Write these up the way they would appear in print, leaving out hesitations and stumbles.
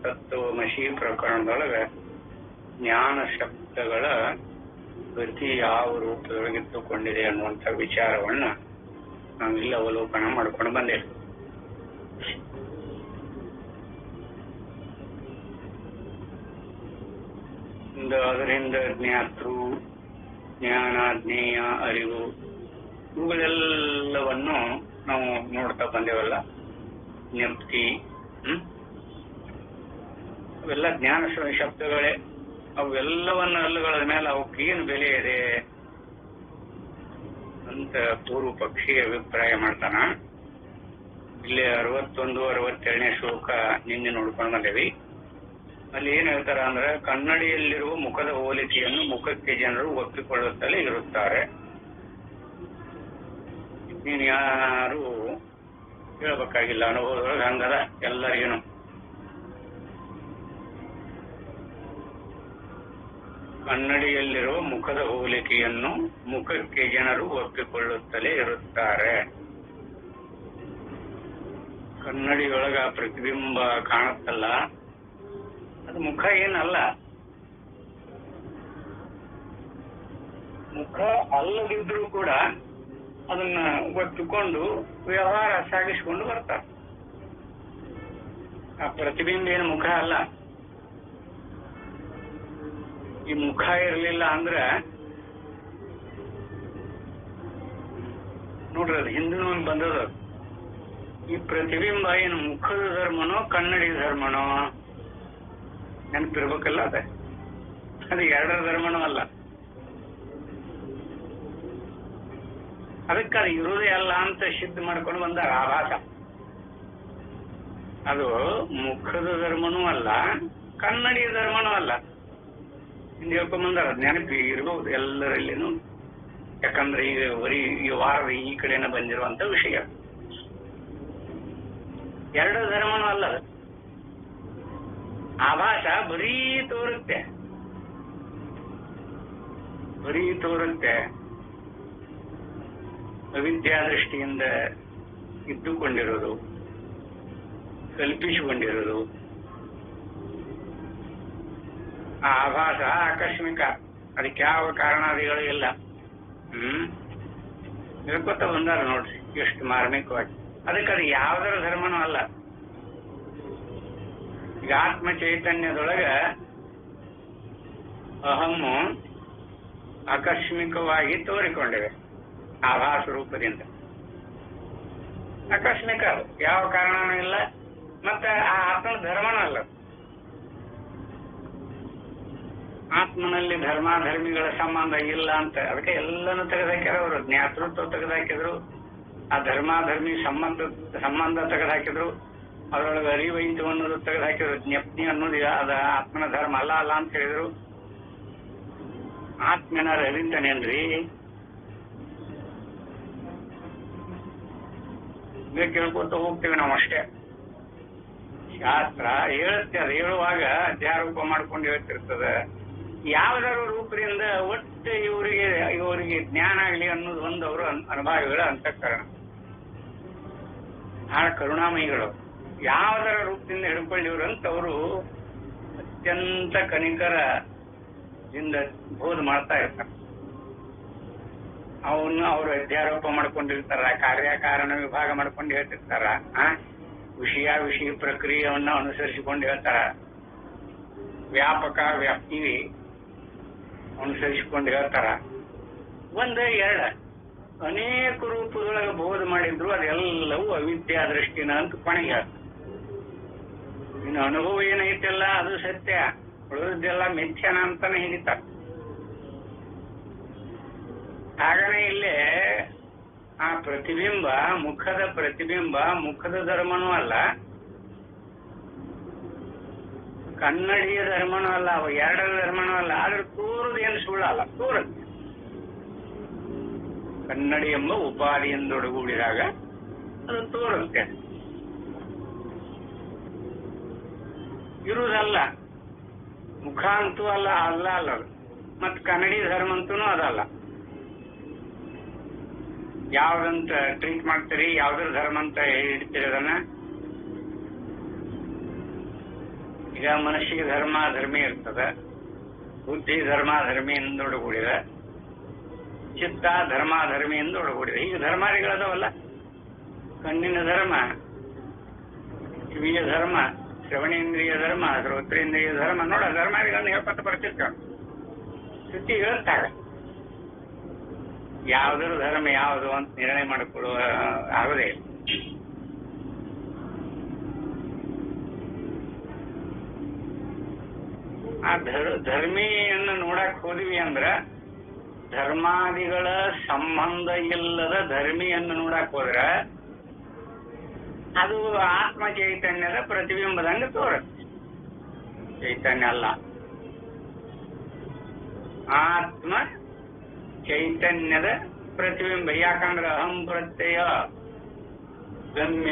ತತ್ವಮಸಿ ಪ್ರಕರಣದೊಳಗ ಜ್ಞಾನ ಶಬ್ದಗಳ ಗತಿ ಯಾವ ರೂಪದೊಳಗಿತ್ತುಕೊಂಡಿದೆ ಅನ್ನುವಂಥ ವಿಚಾರವನ್ನ ನಾವಿಲ್ಲಿ ಅವಲೋಕನ ಮಾಡ್ಕೊಂಡು ಬಂದೇವೆ. ಅದರಿಂದ ಜ್ಞಾತೃ, ಜ್ಞಾನ, ಜ್ಞೇಯ, ಅರಿವು ಇವುಗಳೆಲ್ಲವನ್ನು ನಾವು ನೋಡ್ತಾ ಬಂದೇವಲ್ಲ. ಜ್ಞಪ್ತಿ ಅವೆಲ್ಲ ಜ್ಞಾನ ಶಬ್ದಗಳೇ. ಅವೆಲ್ಲವನ್ನಲ್ಲಗಳ ಮೇಲೆ ಅವಕ್ಕೇನು ಬೆಲೆ ಇದೆ ಅಂತ ಪೂರ್ವ ಪಕ್ಷಿ ಅಭಿಪ್ರಾಯ ಮಾಡ್ತಾನ. ಇಲ್ಲಿ 61, 62ನೇ ಶ್ಲೋಕ ನಿನ್ನೆ ನೋಡ್ಕೊಂಡು ಬಂದೇವಿ. ಅಲ್ಲಿ ಏನ್ ಹೇಳ್ತಾರ ಅಂದ್ರೆ, ಕನ್ನಡಿಯಲ್ಲಿರುವ ಮುಖದ ಹೋಲಿಕೆಯನ್ನು ಮುಖಕ್ಕೆ ಜನರು ಒಪ್ಪಿಕೊಳ್ಳುತ್ತಲೇ ಇರುತ್ತಾರೆ. ನೀನು ಯಾರು ಹೇಳ್ಬೇಕಾಗಿಲ್ಲ, ಅನುಭವದೊಳಗೆ ಹಂಗದ ಎಲ್ಲರಿಗೇನು. ಕನ್ನಡಿಯಲ್ಲಿರುವ ಮುಖದ ಹೋಲಿಕೆಯನ್ನು ಮುಖಕ್ಕೆ ಜನರು ಒಪ್ಪಿಕೊಳ್ಳುತ್ತಲೇ ಇರುತ್ತಾರೆ. ಕನ್ನಡಿಯೊಳಗ ಪ್ರತಿಬಿಂಬ ಕಾಣುತ್ತಲ್ಲ, ಅದು ಮುಖ ಏನಲ್ಲ. ಮುಖ ಅಲ್ಲದಿದ್ರೂ ಕೂಡ ಅದನ್ನ ಒಪ್ಪಿಕೊಂಡು ವ್ಯವಹಾರ ಸಾಗಿಸಿಕೊಂಡು ಬರ್ತಾರೆ. ಆ ಪ್ರತಿಬಿಂಬ ಏನು ಮುಖ ಅಲ್ಲ. ಈ ಮುಖ ಇರಲಿಲ್ಲ ಅಂದ್ರೆ ನೋಡ್ರಿ, ಅದು ಹಿಂದಿನ ಬಂದದ. ಈ ಪ್ರತಿಬಿಂಬ ಏನು ಮುಖದ ಧರ್ಮನೋ ಕನ್ನಡಿ ಧರ್ಮನೋ ನೆನಪಿರ್ಬೇಕಲ್ಲ. ಅದು ಎರಡರ ಧರ್ಮನೂ ಅಲ್ಲ. ಅದಕ್ಕೆ ಅದು ಇರುವುದೇ ಅಲ್ಲ ಅಂತ ಸಿದ್ಧ ಮಾಡ್ಕೊಂಡು ಬಂದಾರ ಆಭಾಸ. ಅದು ಮುಖದ ಧರ್ಮನೂ ಅಲ್ಲ, ಕನ್ನಡಿ ಧರ್ಮನೂ ಅಲ್ಲ. ಹಿಂದೆ ಹೇಳ್ಕೊಂಬಂದಾರ. ನೆನಪಿ ಇರಬಹುದು ಎಲ್ಲರಲ್ಲಿನೂ. ಯಾಕಂದ್ರೆ ಈಗ ಈ ವಾರದ ಈ ಕಡೆನ ಬಂದಿರುವಂತ ವಿಷಯ. ಎರಡು ಧರ್ಮನೂ ಅಲ್ಲ. ಅದು ಆಭಾಸ ಬರೀ ತೋರುತ್ತೆ. ಅವಿದ್ಯಾ ದೃಷ್ಟಿಯಿಂದ ಇದ್ದುಕೊಂಡಿರೋದು, ಕಲ್ಪಿಸಿಕೊಂಡಿರೋದು. ಆ ಆಭಾಸ ಆಕಸ್ಮಿಕ, ಅದಕ್ಕೆ ಯಾವ ಕಾರಣಾದಿಗಳು ಇಲ್ಲ. ಹೇಳ್ಕೊತ ಬಂದಾರ ನೋಡ್ರಿ ಎಷ್ಟು ಮಾರ್ಮಿಕವಾಗಿ. ಅದಕ್ಕೆ ಅದು ಯಾವುದರ ಧರ್ಮನೂ ಅಲ್ಲ. ಈಗ ಆತ್ಮ ಚೈತನ್ಯದೊಳಗ ಅಹಮ್ಮು ಆಕಸ್ಮಿಕವಾಗಿ ತೋರಿಕೊಂಡಿವೆ ಆಭಾಸ ರೂಪದಿಂದ. ಆಕಸ್ಮಿಕ, ಅದು ಯಾವ ಕಾರಣನೂ ಇಲ್ಲ. ಮತ್ತೆ ಆ ಆತ್ಮನ ಧರ್ಮನೂ ಅಲ್ಲ. ಆತ್ಮನಲ್ಲಿ ಧರ್ಮಾಧರ್ಮಿಗಳ ಸಂಬಂಧ ಇಲ್ಲ ಅಂತ ಅದಕ್ಕೆ ಎಲ್ಲನೂ ತೆಗೆದಾಕ್ಯಾರ ಅವರು. ಜ್ಞಾತೃತ್ವ ತೆಗೆದಾಕಿದ್ರು, ಆ ಧರ್ಮಾಧರ್ಮಿ ಸಂಬಂಧ ತೆಗೆದಾಕಿದ್ರು, ಅದರೊಳಗೆ ಅರಿವೈತು ಅನ್ನೋದು ತೆಗೆದಾಕಿದ್ರು. ಜ್ಞಪ್ತಿ ಅನ್ನೋದು ಅದ ಆತ್ಮನ ಧರ್ಮ ಅಲ್ಲ ಅಂತ ಹೇಳಿದ್ರು. ಆತ್ಮನ ಅರಿತಾನೇನ್ರಿ? ಕೇಳ್ಕೊತ ಹೋಗ್ತೇವೆ ನಾವು ಅಷ್ಟೇ. ಶಾಸ್ತ್ರ ಹೇಳುತ್ತೆ, ಅದು ಹೇಳುವಾಗ ಅಧ್ಯಾರೋಪ ಮಾಡ್ಕೊಂಡು ಹೇಳ್ತಿರ್ತದ. ಯಾವ್ದಾರು ರೂಪದಿಂದ ಒಟ್ಟು ಇವರಿಗೆ ಜ್ಞಾನ ಆಗಲಿ ಅನ್ನೋದು ಒಂದು ಅವರು ಅನುಭವಿಗಳ ಅಂತಃಕರಣ. ಆ ಕರುಣಾಮಯಿಗಳು ಯಾವ್ದಾರ ರೂಪದಿಂದ ಹಿಡ್ಕೊಳ್ಳಿವ್ರು ಅಂತ ಅವರು ಅತ್ಯಂತ ಕನಿಕರದಿಂದ ಬೋಧ ಮಾಡ್ತಾ ಇರ್ತಾರೆ. ಅವರು ಅಧ್ಯಾರೋಪ ಮಾಡ್ಕೊಂಡಿರ್ತಾರ, ಕಾರ್ಯಕಾರಣ ವಿಭಾಗ ಮಾಡ್ಕೊಂಡು ಹೇಳ್ತಿರ್ತಾರ. ವಿಷಯ ಪ್ರಕ್ರಿಯೆಯನ್ನ ಅನುಸರಿಸಿಕೊಂಡು ಹೇಳ್ತಾರ. ವ್ಯಾಪಕ ವ್ಯಾಪ್ತಿ ಅನುಸರಿಸಿಕೊಂಡು ಹೇಳ್ತಾರ. ಒಂದು ಎರಡು ಅನೇಕ ರೂಪದೊಳಗೆ ಬೋಧ ಮಾಡಿದ್ರು, ಅದೆಲ್ಲವೂ ಅವಿದ್ಯಾ ದೃಷ್ಟಿನ ಅಂತ ಕೊನೆಗೆ ಹೇಳ್ತಾರೆ. ಇನ್ನು ಅನುಭವ ಏನೈತೆಲ್ಲ ಅದು ಸತ್ಯ, ಉಳಿದದ್ದೆಲ್ಲ ಮಿಥ್ಯಾನ ಅಂತಾನೆ ಹಿಡಿತಾರೆ. ಹಾಗನೇ ಇಲ್ಲೇ ಆ ಪ್ರತಿಬಿಂಬ, ಮುಖದ ಪ್ರತಿಬಿಂಬ ಮುಖದ ಧರ್ಮನೂ ಅಲ್ಲ, ಕನ್ನಡಿಯ ಧರ್ಮನೂ ಅಲ್ಲ, ಅವ ಎರಡರ ಧರ್ಮನೂ ಅಲ್ಲ. ಆದ್ರೆ ತೋರುದೇನು ಸುಳ್ಳಲ್ಲ, ತೋರುತ್ತೆ. ಕನ್ನಡಿ ಎಂಬ ಉಪಾಧಿಯಿಂದೊಡಗೂಡಿದಾಗ ಅದು ತೋರುತ್ತೆ, ಇರುವುದಲ್ಲ. ಮುಖ ಅಂತೂ ಅಲ್ಲ ಅದು. ಮತ್ ಕನ್ನಡಿ ಧರ್ಮ ಅಂತೂ ಅದಲ್ಲ. ಯಾವ್ದಂತ ಟ್ರೀಟ್ ಮಾಡ್ತೀರಿ, ಯಾವ್ದ್ರ ಧರ್ಮ ಅಂತ ಹಿಡ್ತೀರಿ ಅದನ್ನ? ಈಗ ಮನುಷ್ಯಗೆ ಧರ್ಮ ಧರ್ಮಿ ಇರ್ತದ, ಬುದ್ಧಿ ಧರ್ಮ ಧರ್ಮಿಯಿಂದ ಒಡಗೂಡಿದ, ಚಿತ್ತ ಧರ್ಮ ಧರ್ಮಿಯಿಂದ ಒಡಗೂಡಿದ. ಈಗ ಧರ್ಮಾದಿಗಳದವಲ್ಲ, ಕಣ್ಣಿನ ಧರ್ಮ, ಕಿವಿಯ ಧರ್ಮ, ಶ್ರವಣೇಂದ್ರಿಯ ಧರ್ಮ, ಶ್ರೋತ್ರೇಂದ್ರಿಯ ಧರ್ಮ. ನೋಡ ಧರ್ಮಾದಿಗಳನ್ನ ಹೇಳ್ಕೊತ ಬರ್ತಿರ್ತಾವ, ಶ್ರುತಿ ಹೇಳ್ತಾಳೆ. ಯಾವುದರ ಧರ್ಮ ಯಾವುದು ಅಂತ ನಿರ್ಣಯ ಮಾಡಿಕೊಳ್ಳುವ ಆಗೋದೇ ಇಲ್ಲ. ಆ ಧರ್ಮಿಯನ್ನು ನೋಡಕ್ ಹೋದ್ವಿ ಅಂದ್ರ ಧರ್ಮಾದಿಗಳ ಸಂಬಂಧ ಇಲ್ಲದ ಧರ್ಮಿಯನ್ನು ನೋಡಕ್ ಹೋದ್ರ ಅದು ಆತ್ಮ ಚೈತನ್ಯದ ಪ್ರತಿಬಿಂಬದಂಗ ತೋರುತ್ತೆ. ಚೈತನ್ಯ ಅಲ್ಲ, ಆತ್ಮ ಚೈತನ್ಯದ ಪ್ರತಿಬಿಂಬ. ಯಾಕಂದ್ರೆ ಅಹಂ ಪ್ರತ್ಯಯ ಗಮ್ಯ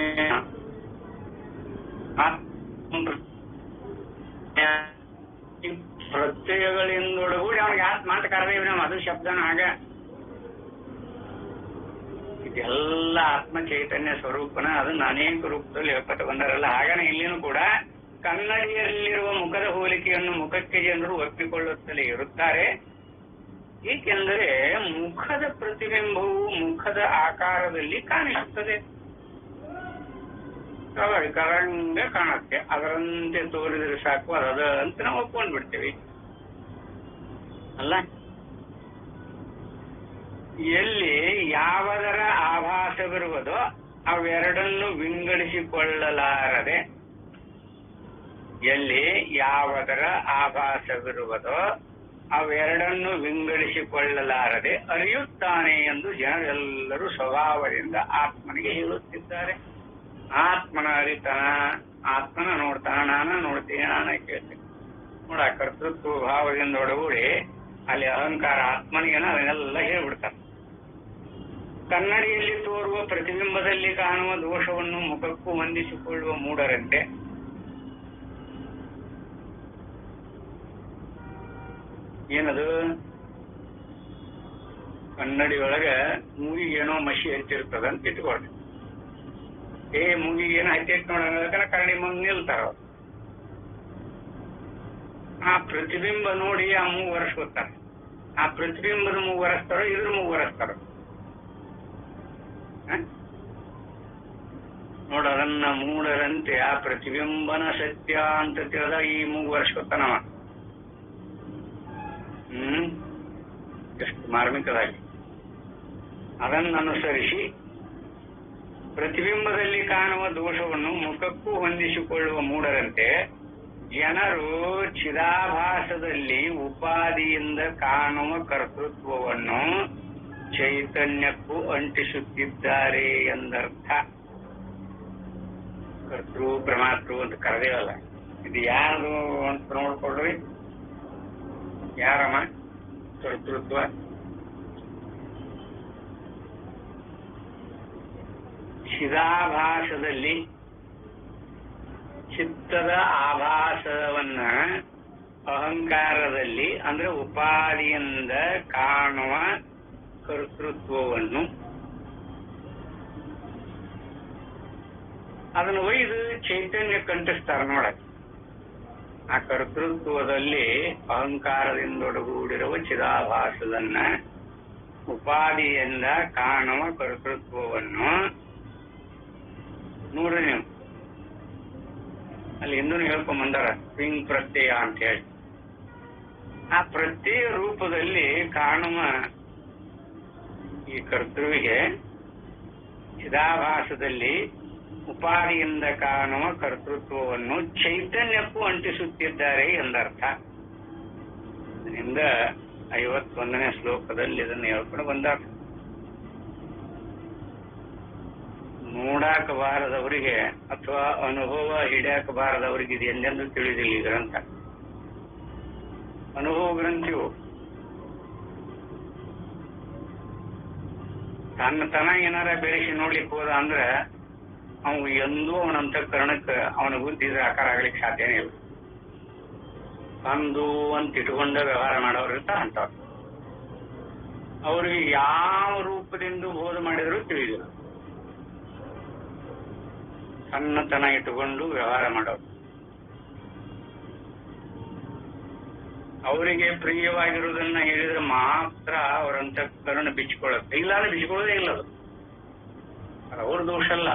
ಪ್ರತ್ಯಯಗಳಿಂದೊಳಗೂಡಿ ಅವನಿಗೆ ಆತ್ಮ ಅಂತ ಕರೆದೇವಿ ನಾವು. ಅದು ಶಬ್ದನ ಆಗ ಇದೆಲ್ಲ ಆತ್ಮ ಚೈತನ್ಯ ಸ್ವರೂಪನ ಅದನ್ನ ಅನೇಕ ರೂಪದಲ್ಲಿ ಹೇಳ್ಕೊತ ಬಂದಾರಲ್ಲ. ಹಾಗನೆ ಇಲ್ಲಿನೂ ಕೂಡ ಕನ್ನಡಿಯಲ್ಲಿರುವ ಮುಖದ ಹೋಲಿಕೆಯನ್ನು ಮುಖಕ್ಕೆ ಜನರು ಒಪ್ಪಿಕೊಳ್ಳುತ್ತಲೇ ಇರುತ್ತಾರೆ. ಏಕೆಂದರೆ ಮುಖದ ಪ್ರತಿಬಿಂಬವು ಮುಖದ ಆಕಾರದಲ್ಲಿ ಕಾಣಿಸುತ್ತದೆ, ಸ್ವಾಭಾವಿಕರಂಗ ಕಾಣುತ್ತೆ. ಅದರಂತೆ ತೋರಿದರೆ ಸಾಕು, ಅದ ಅಂತ ನಾವು ಒಪ್ಕೊಂಡು ಬಿಡ್ತೇವೆ ಅಲ್ಲ. ಎಲ್ಲಿ ಯಾವದರ ಆಭಾಸವಿರುವುದೋ ಅವೆರಡನ್ನು ವಿಂಗಡಿಸಿಕೊಳ್ಳಲಾರದೆ, ಎಲ್ಲಿ ಯಾವದರ ಆಭಾಸವಿರುವುದೋ ಅವೆರಡನ್ನು ವಿಂಗಡಿಸಿಕೊಳ್ಳಲಾರದೆ ಅರಿಯುತ್ತಾನೆ ಎಂದು ಜನರೆಲ್ಲರೂ ಸ್ವಭಾವದಿಂದ ಆತ್ಮನಿಗೆ ಹೇಳುತ್ತಿದ್ದಾರೆ. ಆತ್ಮನ ಅರಿತಾನ, ಆತ್ಮನ ನೋಡ್ತಾನ, ನಾನ ನೋಡ್ತೀನಿ, ನಾನ ಕೇಳ್ತೀನಿ. ನೋಡ, ಕರ್ತೃತ್ವ ಭಾವದಿಂದ ಒಡಗೂಡಿ ಅಲ್ಲಿ ಅಹಂಕಾರ ಆತ್ಮನಿಗೇನ ಅದನ್ನೆಲ್ಲ ಹೇಳ್ಬಿಡ್ತಾನೆ. ಕನ್ನಡಿಯಲ್ಲಿ ತೋರುವ ಪ್ರತಿಬಿಂಬದಲ್ಲಿ ಕಾಣುವ ದೋಷವನ್ನು ಮುಖಕ್ಕೂ ಹೊಂದಿಸಿಕೊಳ್ಳುವ ಮೂಢರಂತೆ ಏನದು ಕನ್ನಡಿ ಒಳಗ ಮೂಗಿಗೇನೋ ಮಸಿ ಹಚ್ಚಿರ್ತದ ಅಂತ ಇಟ್ಕೊಳ್ರಿ. ಮೂಗಿಗೇನೋ ಹಚ್ಚಿಟ್ಟು ನೋಡೋದಕ್ಕೆ ಕನ್ನಡಿ ಮುಂದೆ ನಿಲ್ತಾರ. ಆ ಪ್ರತಿಬಿಂಬ ನೋಡಿ ಆ ಮೂಗು ಒರೆಸ್ಕೊತಾರೆ. ಆ ಪ್ರತಿಬಿಂಬದ ಮೂಗು ಒರೆಸ್ತಾರೋ ಇದ್ರ ಮೂಗು ಒರೆಸ್ತಾರ ನೋಡ. ಅದನ್ನ ಮೂಢರಂತೆ ಆ ಪ್ರತಿಬಿಂಬನ ಸತ್ಯ ಅಂತ ತಿಳಿದಾಗ ಈ ಮೂಗು ಒರೆಸ್ಕೊತಾನವ. ಎಷ್ಟು ಮಾರ್ಮಿಕವಾಗಿ ಅದನ್ನನುಸರಿಸಿ ಪ್ರತಿಬಿಂಬದಲ್ಲಿ ಕಾಣುವ ದೋಷವನ್ನು ಮುಖಕ್ಕೂ ಹೊಂದಿಸಿಕೊಳ್ಳುವ ಮೂಢರಂತೆ ಜನರು ಚಿದಾಭಾಸದಲ್ಲಿ ಉಪಾದಿಯಿಂದ ಕಾಣುವ ಕರ್ತೃತ್ವವನ್ನು ಚೈತನ್ಯಕ್ಕೂ ಅಂಟಿಸುತ್ತಿದ್ದಾರೆ ಎಂದರ್ಥ. ಕರ್ತೃ ಪ್ರಮಾತೃ ಅಂತ ಕರೆದೇವಲ್ಲ, ಇದು ಯಾರು ಅಂತ ನೋಡ್ಕೊಳ್ರಿ. ಯಾರಮ್ಮ ಕರ್ತೃತ್ವ? ಚಿದಾಭಾಸದಲ್ಲಿ ಚಿತ್ತದ ಆಭಾಸವನ್ನ ಅಹಂಕಾರದಲ್ಲಿ ಅಂದ್ರೆ ಉಪಾದಿಯಿಂದ ಕಾಣುವ ಕರ್ತೃತ್ವವನ್ನು ಅದನ್ನು ಒಯ್ದು ಚೈತನ್ಯ ಕಂಟಿಸ್ತಾರ ನೋಡಕ್ಕೆ. ಆ ಕರ್ತೃತ್ವದಲ್ಲಿ ಅಹಂಕಾರದಿಂದೊಡಗೂಡಿರುವ ಚಿದಾಭಾಸದನ್ನ ಉಪಾದಿಯಿಂದ ಕಾಣುವ ಕರ್ತೃತ್ವವನ್ನು ನೋಡ್ರಿ ನೀವು. ಅಲ್ಲಿ ಹಿಂದೂ ಹೇಳ್ಕೊಂಡ್ ಬಂದಾರ ಸ್ವಿಂಗ್ ಪ್ರತ್ಯಯ ಅಂತ ಹೇಳಿ. ಆ ಪ್ರತ್ಯಯ ರೂಪದಲ್ಲಿ ಕಾಣುವ ಈ ಕರ್ತೃವಿಗೆ ಚಿದಾಭಾಸದಲ್ಲಿ ಉಪಾದಿಯಿಂದ ಕಾಣುವ ಕರ್ತೃತ್ವವನ್ನು ಚೈತನ್ಯಕ್ಕೂ ಅಂಟಿಸುತ್ತಿದ್ದಾರೆ ಎಂದರ್ಥ. ಇದರಿಂದ 51ನೇ ಶ್ಲೋಕದಲ್ಲಿ ಇದನ್ನು ಹೇಳ್ಕೊಂಡು ಬಂದಾರ. ನೋಡಾಕಬಾರದವರಿಗೆ ಅಥವಾ ಅನುಭವ ಹಿಡಿಯಾಕಬಾರದವರಿಗೆ ಇದು ಎಂದೆಂದು ತಿಳಿದಿಲ್ಲ ಈ ಗ್ರಂಥ. ಅನುಭವ ಗ್ರಂಥಿಯು ತನ್ನ ಏನಾರ ಬೆಳೆಸಿ ನೋಡ್ಲಿಕ್ಕೆ ಹೋದ ಅಂದ್ರ ಅವು ಎಂದೂ ಅವನ ಅಂತಃಕರಣಕ್ಕೆ ಅವನ ಬುದ್ಧಿದ್ರೆ ಆಕಾರ ಆಗ್ಲಿಕ್ಕೆ ಸಾಧ್ಯನೇ ಇಲ್ಲ. ತಂದು ಅಂತ ಇಟ್ಕೊಂಡ ವ್ಯವಹಾರ ಮಾಡೋರು ಇರ್ತಾರ ಅಂತವ್ರು. ಅವ್ರಿಗೆ ಯಾವ ರೂಪದಿಂದ ಬೋಧ ಮಾಡಿದ್ರು ತಿಳಿದಿಲ್ಲ. ಸಣ್ಣತನ ಇಟ್ಟುಕೊಂಡು ವ್ಯವಹಾರ ಮಾಡೋರು. ಅವರಿಗೆ ಪ್ರಿಯವಾಗಿರುವುದನ್ನ ಹೇಳಿದ್ರೆ ಮಾತ್ರ ಅವರ ಅಂತಃಕರಣ ಬಿಚ್ಚಿಕೊಳ್ಳುತ್ತೆ, ಇಲ್ಲಾಂದ್ರೆ ಬಿಚ್ಚಿಕೊಳ್ಳೋದೇ ಇಲ್ಲ. ಅದು ಅವ್ರ ದೋಷ ಅಲ್ಲ.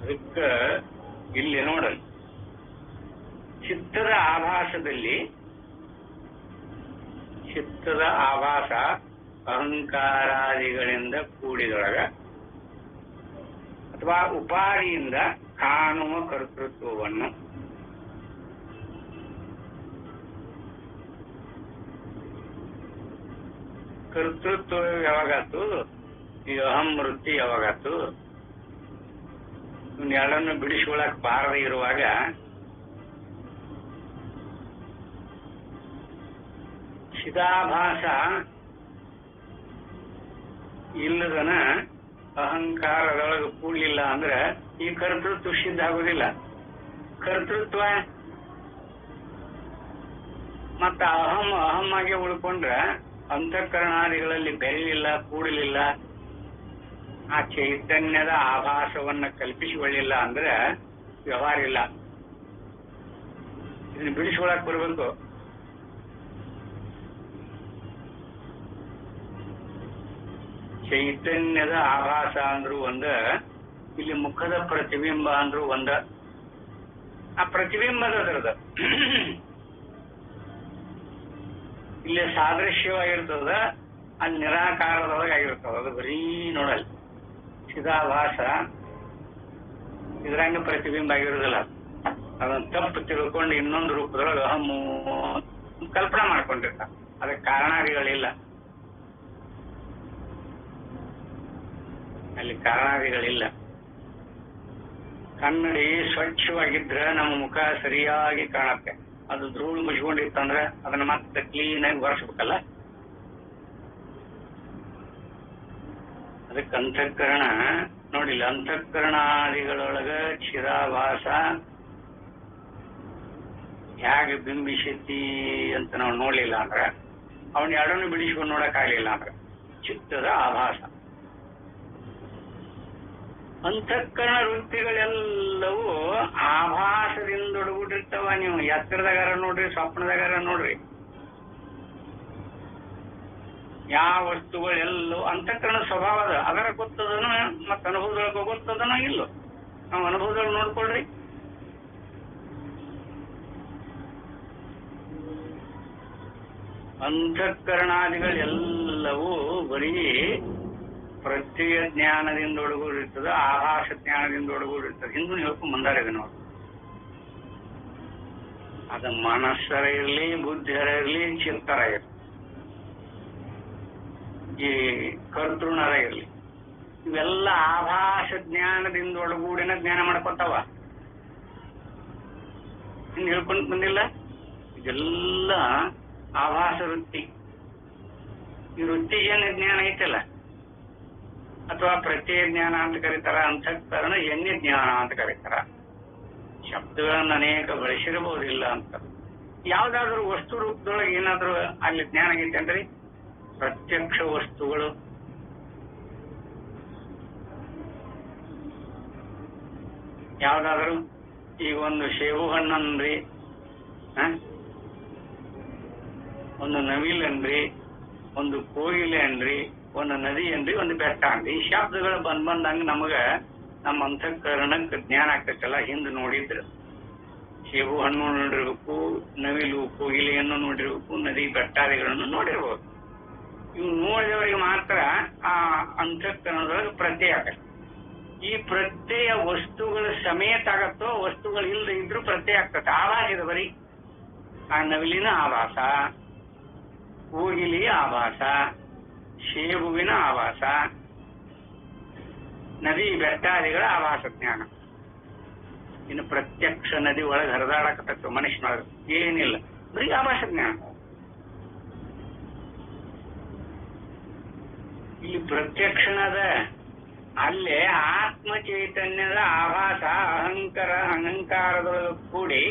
ಅದಕ್ಕ ಇಲ್ಲಿ ನೋಡಲ್ ಚಿತ್ತದ ಆಭಾಸದಲ್ಲಿ, ಚಿತ್ತದ ಆಭಾಸ ಅಹಂಕಾರಾದಿಗಳಿಂದ ಕೂಡಿದೊಳಗ ಅಥವಾ ಉಪಾದಿಯಿಂದ ಕಾಣುವ ಕರ್ತೃತ್ವವನ್ನು ಕರ್ತೃತ್ವ ಯಾವಾಗಾತು, ಈ ಅಹಂ ವೃತ್ತಿ ಯಾವಾಗಾತು, ಇವನ್ ಎರಡನ್ನು ಬಿಡಿಸ್ಕೊಳಕ್ ಬಾರದೆ ಇರುವಾಗ ಚಿದಾಭಾಸ ಇಲ್ಲದನ ಅಹಂಕಾರದೊಳಗೆ ಕೂಡ್ಲಿಲ್ಲ ಅಂದ್ರೆ ಈ ಕರ್ತೃತ್ವ ಸಿದ್ಧ ಆಗುದಿಲ್ಲ. ಕರ್ತೃತ್ವ ಮತ್ತ ಅಹಂ ಆಗಿ ಉಳ್ಕೊಂಡ್ರೆ ಅಂತಃಕರಣಾದಿಗಳಲ್ಲಿ ಬೆರಳಿಲ್ಲ, ಕೂಡಲಿಲ್ಲ, ಆ ಚೈತನ್ಯದ ಆಭಾಸವನ್ನ ಕಲ್ಪಿಸಿಕೊಳ್ಳಿಲ್ಲ ಅಂದ್ರೆ ವ್ಯವಹಾರ ಇಲ್ಲ. ಇದನ್ನ ಬಿಡಿಸ್ಕೊಳಕ್ ಬರ್ಬೇಕು. ಚೈತನ್ಯದ ಆಭಾಸ ಅಂದ್ರು ಒಂದ, ಇಲ್ಲಿ ಮುಖದ ಪ್ರತಿಬಿಂಬ ಅಂದ್ರು ಒಂದ. ಆ ಪ್ರತಿಬಿಂಬದ ಅದರದ ಇಲ್ಲಿ ಸಾದೃಶ್ಯವಾಗಿರ್ತದ, ಅಲ್ಲಿ ನಿರಾಕಾರದೊಳಗೆ ಆಗಿರ್ತದ. ಅದು ಬರೀ ನೋಡಲ್ ಚಿದಾಭಾಸ ಇದ್ರಂಗ ಪ್ರತಿಬಿಂಬ ಆಗಿರುದಿಲ್ಲ. ಅದನ್ನ ತಪ್ಪು ತಿಳ್ಕೊಂಡು ಇನ್ನೊಂದು ರೂಪದೊಳಗೆ ಅಹಮ್ಮು ಕಲ್ಪನಾ ಮಾಡ್ಕೊಂಡಿರ್ತ. ಅದಕ್ಕೆ ಕಾರಣಾದಿಗಳಿಲ್ಲ, ಅಲ್ಲಿ ಕಾರಣಾದಿಗಳಿಲ್ಲ. ಕನ್ನಡಿ ಸ್ವಚ್ಛವಾಗಿದ್ರೆ ನಮ್ಮ ಮುಖ ಸರಿಯಾಗಿ ಕಾಣುತ್ತೆ. ಅದು ಧೂಳು ಮುಚ್ಕೊಂಡಿತ್ತಂದ್ರೆ ಅದನ್ನ ಮತ್ತೆ ಕ್ಲೀನ್ ಆಗಿ ಒರೆಸ್ಬೇಕಲ್ಲ. ಅದಕ್ಕೆ ಅಂತಃಕರಣ ನೋಡಿಲ್ಲ, ಅಂತಃಕರಣಾದಿಗಳೊಳಗ ಚಿದಾಭಾಸ ಹೇಗೆ ಬಿಂಬಿಸತಿ ಅಂತ ನಾವು ನೋಡ್ಲಿಲ್ಲ ಅಂದ್ರೆ, ಅವನ್ ಎರಡನ್ನು ಬಿಡಿಸ್ಕೊಂಡು ನೋಡಕ್ ಆಗ್ಲಿಲ್ಲ ಅಂದ್ರೆ ಚಿತ್ತದ ಆಭಾಸ. ಅಂತಃಕರಣ ವೃತ್ತಿಗಳೆಲ್ಲವೂ ಆಭಾಸದಿಂದ ಒಡಗೂಡಿರ್ತಾವ. ನೀವು ಎತ್ತರದಾಗಾರ ನೋಡ್ರಿ, ಸ್ವಪ್ನದಾಗಾರ ನೋಡ್ರಿ, ಯಾವ ವಸ್ತುಗಳೆಲ್ಲವೂ ಅಂತಃಕರಣ ಸ್ವಭಾವದ ಅದರ ಗೊತ್ತದನೋ ಮತ್ತ ಅನುಭವದೊಳಗೆ ಗೊತ್ತದನೋ ಇಲ್ಲೋ, ನಾವು ಅನುಭವದೊಳಗೆ ನೋಡ್ಕೊಳ್ರಿ. ಅಂತಃಕರಣಾದಿಗಳೆಲ್ಲವೂ ಬರೀ ಪ್ರತ್ಯಯ ಜ್ಞಾನದಿಂದ ಒಳಗೂಡಿರ್ತದೆ, ಆಭಾಸ ಜ್ಞಾನದಿಂದ ಒಳಗೂಡಿರ್ತದೆ. ಹಿಂದೂ ಹೇಳ್ಕೊಂಡು ಬಂದಾರೆ ನೋಡಿ. ಅದು ಮನಸ್ಸರ ಇರಲಿ, ಬುದ್ಧಿಯರ ಇರಲಿ, ಚಿತ್ತರ ಇರಲಿ, ಈ ಕರ್ತೃಣರ ಇರಲಿ, ಇವೆಲ್ಲ ಆಭಾಸ ಜ್ಞಾನದಿಂದ ಒಳಗೂಡಿನ ಜ್ಞಾನ ಮಾಡ್ಕೊತಾವ. ಹಿಂಗೆ ಹೇಳ್ಕೊಂಡು ಬಂದಿಲ್ಲ. ಇದೆಲ್ಲ ಆಭಾಸ ವೃತ್ತಿ. ಈ ವೃತ್ತಿ ಏನ ಜ್ಞಾನ ಐತಲ್ಲ, ಅಥವಾ ಪ್ರತ್ಯಯ ಜ್ಞಾನ ಅಂತ ಕರೀತಾರ, ಅಂತಃಕರಣ ಜನ್ಯ ಜ್ಞಾನ ಅಂತ ಕರೀತಾರ. ಶಬ್ದಗಳನ್ನ ಅನೇಕ ಬಳಸಿರಬಹುದಿಲ್ಲ ಅಂತ. ಯಾವ್ದಾದ್ರು ವಸ್ತು ರೂಪದೊಳಗೆ ಏನಾದ್ರು ಅಲ್ಲಿ ಜ್ಞಾನ ಆಗೈತೆ ಅಂದ್ರೆ ಪ್ರತ್ಯಕ್ಷ ವಸ್ತುಗಳು, ಯಾವ್ದಾದ್ರು ಈಗ ಒಂದು ಸೇಬು ಹಣ್ಣನ್ರಿ, ಒಂದು ನವಿಲ್ ಅನ್ರಿ, ಒಂದು ಕೋಗಿಲೆ ಅನ್ರಿ, ಒಂದು ನದಿ ಅನ್ರಿ, ಒಂದು ಬೆಟ್ಟ ಅನ್ರಿ, ಈ ಶಬ್ದಗಳು ಬಂದಂಗ ನಮಗ ನಮ್ಮ ಅಂತಃಕರಣಕ್ಕೆ ಜ್ಞಾನ ಆಗ್ತೈತಲ್ಲ. ಹಿಂದೆ ನೋಡಿದ್ರು ಸೇಬು ಹಣ್ಣು ನೋಡಿರ್ಬೇಕು, ನವಿಲು ಕೋಗಿಲೆಯನ್ನು ನೋಡಿರ್ಬೇಕು, ನದಿ ಬೆಟ್ಟಾದಿಗಳನ್ನು ನೋಡಿರ್ಬೋದು. ಇವು ನೋಡಿದವರಿಗೆ ಮಾತ್ರ ಆ ಅಂತಃಕರಣದೊಳಗೆ ಪ್ರತ್ಯಯ ಆಗತ್ತೆ. ಈ ಪ್ರತ್ಯಯ ವಸ್ತುಗಳ ಸಮೇತ ಆಗತ್ತೋ, ವಸ್ತುಗಳು ಇಲ್ಲದೆ ಇದ್ರೂ ಪ್ರತ್ಯಯ ಆಗ್ತದೆ. ಆಭಾಸ ಇದೆ ಬರೀ. ಆ ನವಿಲಿನ ಆಭಾಸ, ಕೋಗಿಲಿಯ ಆಭಾಸ, ಸೇಬುವಿನ ಆಭಾಸ, ನದಿ ಬೆಟ್ಟಾದಿಗಳ ಆಭಾಸ ಜ್ಞಾನ. ಇನ್ನು ಪ್ರತ್ಯಕ್ಷ ನದಿ ಒಳಗೆ ಹರಿದಾಡಕತ್ತ ಮನುಷ್ಯನೊಳಗೆ ಏನಿಲ್ಲ, ಬರೀ ಆಭಾಸ ಜ್ಞಾನ. ಇಲ್ಲಿ ಪ್ರತ್ಯಕ್ಷಣದ ಅಲ್ಲೇ ಆತ್ಮ ಚೈತನ್ಯದ ಆಭಾಸ ಅಹಂಕಾರದೊಳಗೆ ಕೂಡಿ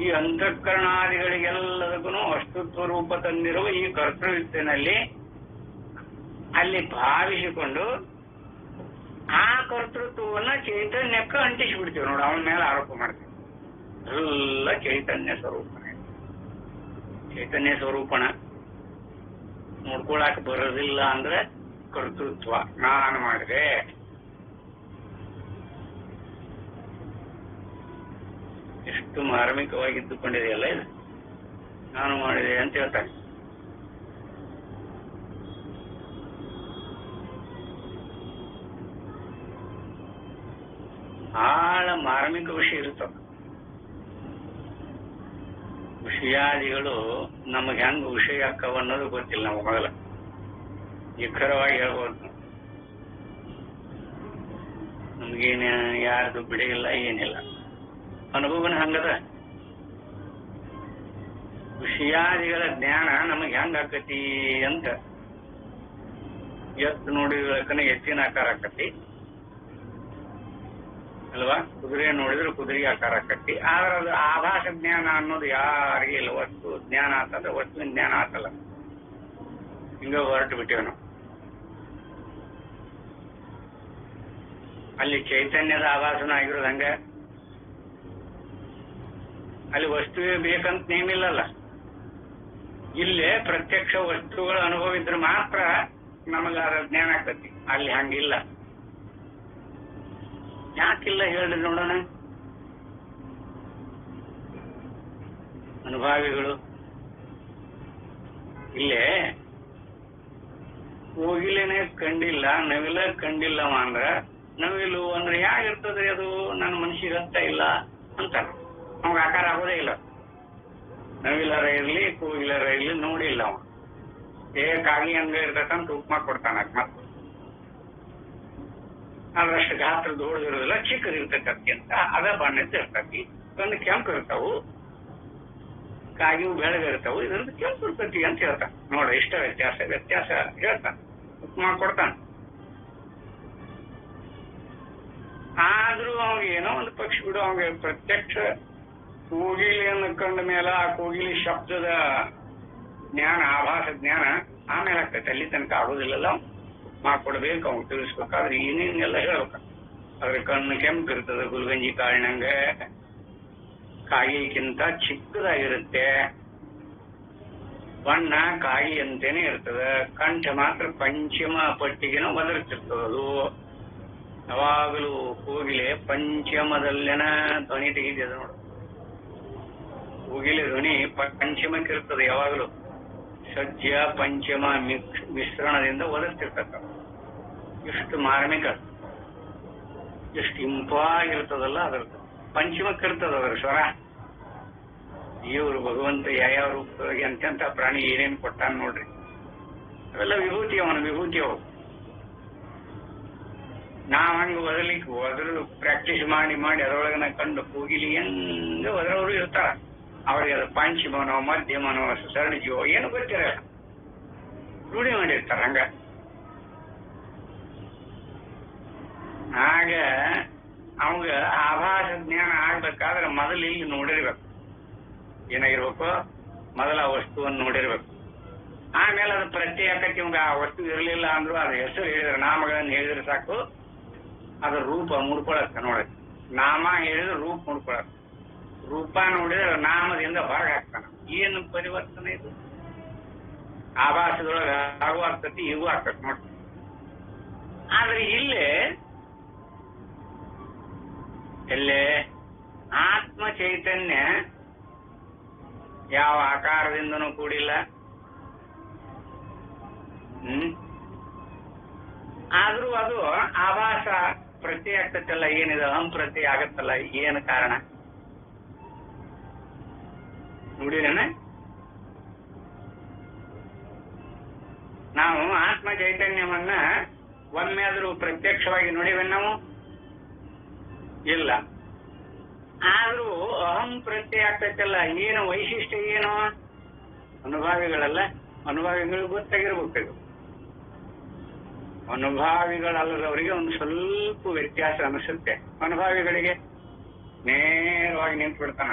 ಈ ಅಂತಃಕರಣಾದಿಗಳಿಗೆಲ್ಲದಕ್ಕೂ ಅಸ್ತಿತ್ವ ರೂಪ ತಂದಿರುವ ಈ ಕರ್ತೃತ್ವನಲ್ಲಿ ಅಲ್ಲಿ ಭಾವಿಸಿಕೊಂಡು ಆ ಕರ್ತೃತ್ವವನ್ನ ಚೈತನ್ಯಕ್ಕೆ ಅಂಟಿಸಿಬಿಡ್ತೀವಿ ನೋಡಿ, ಅವನ ಮೇಲೆ ಆರೋಪ ಮಾಡ್ತೀವಿ. ಎಲ್ಲ ಚೈತನ್ಯ ಸ್ವರೂಪನೇ. ಚೈತನ್ಯ ಸ್ವರೂಪಣ ನೋಡ್ಕೊಳಕ್ ಬರೋದಿಲ್ಲ ಅಂದ್ರೆ ಕರ್ತೃತ್ವ. ನಾನು ಮಾಡಿದೆ, ಎಷ್ಟು ಮಾರ್ಮಿಕವಾಗಿದ್ದುಕೊಂಡಿದೆಯಲ್ಲ ಇದು. ನಾನು ಮಾಡಿದೆ ಅಂತ ಹೇಳ್ತಾರೆ. ಬಹಳ ಮಾರ್ಮಿಕ ವಿಷಯ ಇರ್ತದೆ. ವಿಷಯಾದಿಗಳು ನಮಗೆ ಹೆಂಗ್ ವಿಷಯ ಅಕ್ಕವ ಅನ್ನೋದು ಗೊತ್ತಿಲ್ಲ. ನಾವು ಮೊದಲ ನಿಖರವಾಗಿ ಹೇಳ್ಬೋದು, ನಮ್ಗೇನ ಯಾರ್ದು ಬಿಡಿ ಇಲ್ಲ, ಏನಿಲ್ಲ. ಅನುಭವನ ಹಂಗದ. ವಿಷಯಾದಿಗಳ ಜ್ಞಾನ ನಮಗೆ ಹೆಂಗ ಆಕತಿ ಅಂತ, ಎತ್ತು ನೋಡಿದ್ರಕನ ಎತ್ತಿನ ಆಕಾರ ಆಕತಿ ಅಲ್ವಾ, ಕುದುರೆ ನೋಡಿದ್ರೆ ಕುದುರೆ ಆಕಾರ ಆಕತಿ. ಆದ್ರೆ ಅದು ಆಭಾಸ ಜ್ಞಾನ ಅನ್ನೋದು ಯಾರಿಗೆ ಇಲ್ಲ. ವಸ್ತು ಜ್ಞಾನ ಆತಂದ್ರೆ ವಸ್ತುವಿನ ಜ್ಞಾನ ಆತಲ್ಲ. ಹಿಂಗ ಹೊರಟು ಬಿಟ್ಟಿವ ನಾವು. ಅಲ್ಲಿ ಚೈತನ್ಯದ ಆಭಾಸನ ಆಗಿರೋದು ಹಂಗ. ಅಲ್ಲಿ ವಸ್ತುವೇ ಬೇಕಂತ ನೇಮಿಲ್ಲಲ್ಲ. ಇಲ್ಲೇ ಪ್ರತ್ಯಕ್ಷ ವಸ್ತುಗಳ ಅನುಭವ ಇದ್ರೆ ಮಾತ್ರ ನಮಗ ಅದ್ರ ಜ್ಞಾನ ಆಗ್ತತಿ. ಅಲ್ಲಿ ಹಂಗಿಲ್ಲ. ಯಾಕಿಲ್ಲ ಹೇಳ್ರಿ ನೋಡೋಣ. ಅನುಭಾವಿಗಳು ಇಲ್ಲೇ ಕೋಗಿಲೆನೆ ಕಂಡಿಲ್ಲ, ನವಿಲ ಕಂಡಿಲ್ಲವ ಅಂದ್ರ, ನವಿಲು ಅಂದ್ರೆ ಹೇಗಿರ್ತದ್ರಿ ಅದು, ನನ್ನ ಮನುಷ್ಯಗೆ ಅರ್ಥ ಇಲ್ಲ ಅಂತಾರ. ನಮ್ಗೆ ಆಕಾರ ಆಗೋದೇ ಇಲ್ಲ. ನವಿಲರ ಇರ್ಲಿ ಕೋಗಿಲರ ಇರ್ಲಿ ನೋಡಿಲ್ಲ ಅವ. ಕಾಗಿ ಹಂಗ ಇರ್ತಕ್ಕಂತ ಉಪ್ಮಾ ಕೊಡ್ತಾನ. ಮತ್ತೆ ಅದ್ರಷ್ಟು ಗಾತ್ರ ದೊಡ್ಡದಿರೋದಿಲ್ಲ, ಚಿಕ್ಕದಿರ್ತಕ್ಕಂತ ಅಂತ ಅದ ಬಣ್ಣದ್ದು ಇರ್ತತಿ. ಕಣ್ಣು ಕೆಂಪು ಇರ್ತಾವು, ಕಾಗಿವು ಬೆಳಗಿರ್ತಾವು, ಇದ್ರದ್ದು ಕೆಂಪು ಇರ್ತತಿ ಅಂತ ಹೇಳ್ತಾನ. ನೋಡ್ರಿ ಇಷ್ಟ ವ್ಯತ್ಯಾಸ ಹೇಳ್ತಾನ, ಉಪ್ಮಾ ಕೊಡ್ತಾನ. ಆದ್ರೂ ಅವಾಗ ಏನೋ ಒಂದು ಪಕ್ಷಿ ಬಿಡು, ಅವಾಗ ಪ್ರತ್ಯಕ್ಷ ಕೋಗಿಲೆಯನ್ನು ಕಂಡ ಮೇಲೆ ಆ ಕೋಗಿಲಿ ಶಬ್ದದ ಜ್ಞಾನ, ಆಭಾಸ ಜ್ಞಾನ ಆಮೇಲೆ ಆಗ್ತೈತೆ. ಅಲ್ಲಿ ತನಕ ಆಗೋದಿಲ್ಲಲ್ಲ. ಮಾಡ್ಕೊಡ್ಬೇಕು, ಅವ್ನು ತಿಳಿಸ್ಬೇಕಾದ್ರೆ ಏನೇನೆಲ್ಲ ಹೇಳ್ಬೇಕ. ಅದ್ರ ಕಣ್ಣು ಕೆಂಪು ಇರ್ತದೆ, ಗುಲ್ಗಂಜಿ ಕಾಳಿನಂಗ, ಕಾಯಿಗಿಂತ ಚಿಕ್ಕದಾಗಿರುತ್ತೆ. ಬಣ್ಣ ಕಾಯಿ ಅಂತೇನೆ ಇರ್ತದೆ. ಕಂಠ ಮಾತ್ರ ಪಂಚಮ ಪಟ್ಟಿಗೆನ ಒದರ್ತಿರ್ತದದು. ಯಾವಾಗಲೂ ಕೋಗಿಲೆ ಪಂಚಮದಲ್ಲೇನ ಧ್ವನಿ ತೆಗಿತದೆ ನೋಡು. ಕೋಗಿಲೆ ಧ್ವನಿ ಪಂಚಮಕ್ಕೆ ಇರ್ತದೆ ಯಾವಾಗಲೂ. ಸಜ್ಜ ಪಂಚಮ ಮಿಶ್ರಣದಿಂದ ಒದರ್ತಿರ್ತಕ್ಕ. ಎಷ್ಟು ಮಾರ್ಮಿಕ, ಎಷ್ಟು ಇಂಪಾಗಿರ್ತದಲ್ಲ ಅದ್ರದ್ದು. ಪಂಚಮಕ್ಕೆ ಇರ್ತದ ಅದ್ರ ಸ್ವರ. ಇವರು ಭಗವಂತ ಯಾವ ರೂಪದೊಳಗೆ ಅಂತ್ಯಂತ ಪ್ರಾಣಿ ಏನೇನು ಕೊಟ್ಟಾನ ನೋಡ್ರಿ. ಅವೆಲ್ಲ ವಿಭೂತಿ, ಅವನ ವಿಭೂತಿ ಅವು. ನಾವ್ ಹಂಗ ಒದರು ಪ್ರಾಕ್ಟೀಸ್ ಮಾಡಿ ಅದರೊಳಗನ ಕಂಡು ಕೋಗಿಲಿ ಹೆಂಗ ಒದರವರು ಇರ್ತಾರ. ಅವ್ರಿಗೆ ಅದು ಪಂಚಮನೋ ಮಧ್ಯಮನೋ ಸರಣಿಜೀವೋ ಏನು ಗೊತ್ತಿರಲ್ಲ, ರೂಢಿ ಮಾಡಿರ್ತಾರ. ಹಂಗ ಆಗ ಅವಂಗ ಆಭಾಸ ಜ್ಞಾನ ಆಗ್ಬೇಕಾದ್ರೆ ಮೊದಲು ಇಲ್ಲಿ ನೋಡಿರ್ಬೇಕು. ಏನಾಗಿರ್ಬೇಕು, ಮೊದಲ ಆ ವಸ್ತುವನ್ನು ನೋಡಿರ್ಬೇಕು. ಆಮೇಲೆ ಅದು ಪ್ರತ್ಯೇಕ ಆಕತಿ. ಇವಂಗ ಆ ವಸ್ತು ಇರಲಿಲ್ಲ ಅಂದ್ರು ಅದ್ರ ಹೆಸರು ಹೇಳಿದ್ರೆ, ನಾಮಗಳನ್ನು ಹೇಳಿದ್ರೆ ಸಾಕು, ಅದ್ರ ರೂಪ ಮುಡ್ಕೊಳತ್ತ. ನೋಡಿ, ನಾಮ ಹೇಳಿದ್ರೆ ರೂಪ ಮುಡ್ಕೊಳತ್ತ. ರೂಪ ನೋಡಿದ್ರೆ ನಾಮದಿಂದ ಹೊರಗೆ ಹಾಕ್ತಾನ. ಏನು ಪರಿವರ್ತನೆ ಇದು! ಆಭಾಸದೊಳಗ ಹಾಗೂ ಆಗ್ತತಿ, ಇವು ಆಗ್ತತಿ ನೋಡಿ. ಆದ್ರೆ ಎಲ್ಲೇ ಆತ್ಮ ಚೈತನ್ಯ ಯಾವ ಆಕಾರದಿಂದನೂ ಕೂಡಿಲ್ಲ. ಆದ್ರೂ ಅದು ಆಭಾಸ ಪ್ರತ್ಯಯ ಆಗ್ತತ್ತಲ್ಲ, ಏನಿದೆ ಅಹಂ ಪ್ರತ್ಯಯ ಆಗತ್ತಲ್ಲ, ಏನು ಕಾರಣ ನೋಡಿರೇನ? ನಾವು ಆತ್ಮ ಚೈತನ್ಯವನ್ನ ಒಮ್ಮೆ ಆದ್ರೂ ಪ್ರತ್ಯಕ್ಷವಾಗಿ ನೋಡಿವೆ ನಾವು? ಇಲ್ಲ. ಆದ್ರೂ ಅಹಂ ಪ್ರತ್ಯಯ ಆಗ್ತೈತಲ್ಲ, ಏನು ವೈಶಿಷ್ಟ್ಯ ಏನು? ಅನುಭಾವಿಗಳಲ್ಲ, ಅನುಭಾವಿಗಳು ಗೊತ್ತಾಗಿರ್ಬೇಕು. ಅನುಭಾವಿಗಳಲ್ಲದವರಿಗೆ ಒಂದು ಸ್ವಲ್ಪ ವ್ಯತ್ಯಾಸ ಅನಿಸುತ್ತೆ. ಅನುಭಾವಿಗಳಿಗೆ ನೇರವಾಗಿ ನಿಂತು ಬಿಡ್ತಾನ.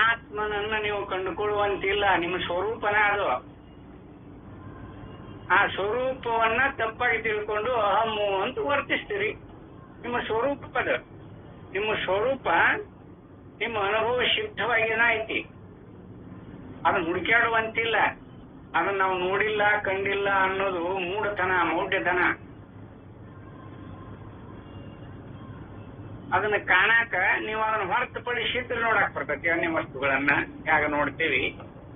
ಆತ್ಮನನ್ನ ನೀವು ಕಂಡುಕೊಳ್ಳುವಂತಿಲ್ಲ, ನಿಮ್ಮ ಸ್ವರೂಪನ ಅದು. ಆ ಸ್ವರೂಪವನ್ನ ತಪ್ಪಾಗಿ ತಿಳ್ಕೊಂಡು ಅಹಮ್ಮು ಅಂತ ವರ್ತಿಸ್ತೀರಿ. ನಿಮ್ಮ ಸ್ವರೂಪದ ನಿಮ್ಮ ಸ್ವರೂಪ ನಿಮ್ಮ ಅನುಭವ ಸಿದ್ಧವಾಗಿನ ಐತಿ. ಅದನ್ನ ಹುಡುಕ್ಯಾಡುವಂತಿಲ್ಲ. ಅದನ್ನ ನಾವು ನೋಡಿಲ್ಲ ಕಂಡಿಲ್ಲ ಅನ್ನೋದು ಮೂಢತನ, ಮೌಢ್ಯತನ. ಅದನ್ನ ಕಾಣಾಕ ನೀವು ಅದನ್ನ ಹೊರತುಪಡಿಸಿದ್ರೆ ನೋಡಕ್ ಬರ್ತೈತಿ. ಅನ್ಯ ವಸ್ತುಗಳನ್ನ ಯಾಗ ನೋಡ್ತೀವಿ,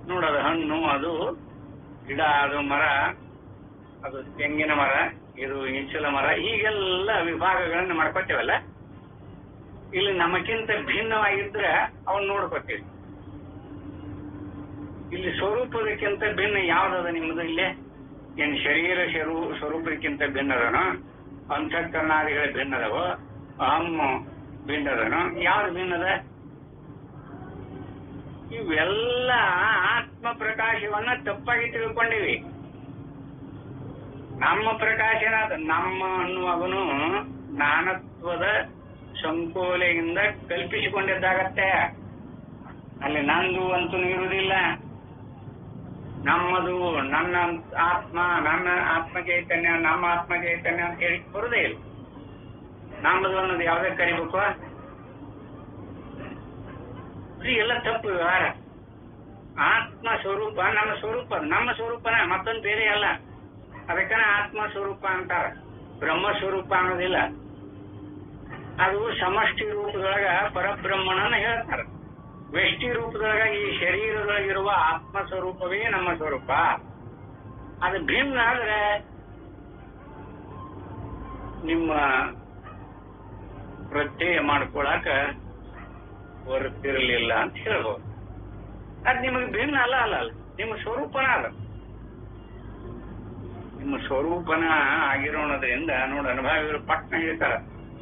ನೋಡೋದು ಹಣ್ಣು, ಅದು ಗಿಡ, ಅದು ಮರ, ಅದು ತೆಂಗಿನ ಮರ, ಇದು ಇಂಚಲ ಮರ, ಹೀಗೆಲ್ಲ ವಿಭಾಗಗಳನ್ನ ಮಾಡ್ಕೋತೇವಲ್ಲ. ಇಲ್ಲಿ ನಮಗಿಂತ ಭಿನ್ನವಾಗಿದ್ರೆ ಅವನ್ನ ನೋಡ್ಕೋತೀವಿ. ಇಲ್ಲಿ ಸ್ವರೂಪದಕ್ಕಿಂತ ಭಿನ್ನ ಯಾವ್ದದ ನಿಮ್ದು? ಇಲ್ಲೇ ಏನ್ ಶರೀರ ಸ್ವರೂಪದಕ್ಕಿಂತ ಭಿನ್ನದನೋ, ಅಂತಃಕರಣಾದಿಗಳ ಭಿನ್ನದವೋ, ಅಹಂ ಭಿನ್ನದನೋ, ಯಾವ್ದು ಭಿನ್ನದ? ಇವೆಲ್ಲ ಆತ್ಮ ಪ್ರಕಾಶವನ್ನ ತಪ್ಪಾಗಿ ತಿಳ್ಕೊಂಡಿವಿ. ನಮ್ಮ ಪ್ರಕಾಶನ ನಮ್ಮ ಅನ್ನುವನು ನಾನತ್ವದ ಸಂಕೋಲೆಯಿಂದ ಕಲ್ಪಿಸಿಕೊಂಡಿದ್ದಾಗತ್ತೆ. ಅಲ್ಲಿ ನಂದು ಅಂತೂ ಇರುವುದಿಲ್ಲ. ನಮ್ಮದು, ನನ್ನ ಆತ್ಮ, ನನ್ನ ಆತ್ಮ ಚೈತನ್ಯ, ನಮ್ಮ ಆತ್ಮ ಚೈತನ್ಯ ಅಂತ ಹೇಳಿ ಬರುದೇ ಇಲ್ಲ. ನಮ್ಮದು ಅನ್ನೋದು ಯಾವ್ದೇ ಕರಿಬೇಕು? ಎಲ್ಲ ತಪ್ಪು ವ್ಯವಹಾರ. ಆತ್ಮ ಸ್ವರೂಪ ನಮ್ಮ ಸ್ವರೂಪ, ನಮ್ಮ ಸ್ವರೂಪನ ಮತ್ತೊಂದು ಬೇರೆ ಅಲ್ಲ. ಅದಕ್ಕನ ಆತ್ಮ ಸ್ವರೂಪ ಅಂತಾರ. ಬ್ರಹ್ಮ ಸ್ವರೂಪ ಅನ್ನೋದಿಲ್ಲ. ಅದು ಸಮಷ್ಟಿ ರೂಪದೊಳಗ ಪರಬ್ರಹ್ಮನನ್ನ ಹೇಳ್ತಾರ. ವ್ಯಷ್ಟಿ ರೂಪದೊಳಗ ಈ ಶರೀರದೊಳಗಿರುವ ಆತ್ಮ ಸ್ವರೂಪವೇ ನಮ್ಮ ಸ್ವರೂಪ. ಅದು ಭಿನ್ನ ಆದ್ರೆ ನಿಮ್ಮ ಪ್ರತ್ಯಯ ಮಾಡ್ಕೊಳಕ ಹೊರತಿರಲಿಲ್ಲ ಅಂತ ಹೇಳ್ಬೋದು. ಅದ್ ನಿಮಗೆ ಭಿನ್ನ ಅಲ್ಲ ಅಲ್ಲ ಅಲ್ಲ ನಿಮ್ಮ ಸ್ವರೂಪನ ಅಲ್ಲ. ನಿಮ್ಮ ಸ್ವರೂಪನ ಆಗಿರೋಣದ್ರಿಂದ ನೋಡ ಅನುಭವಿಗಳು ಪಟ್ನ ಹೇಳ್ತಾರ,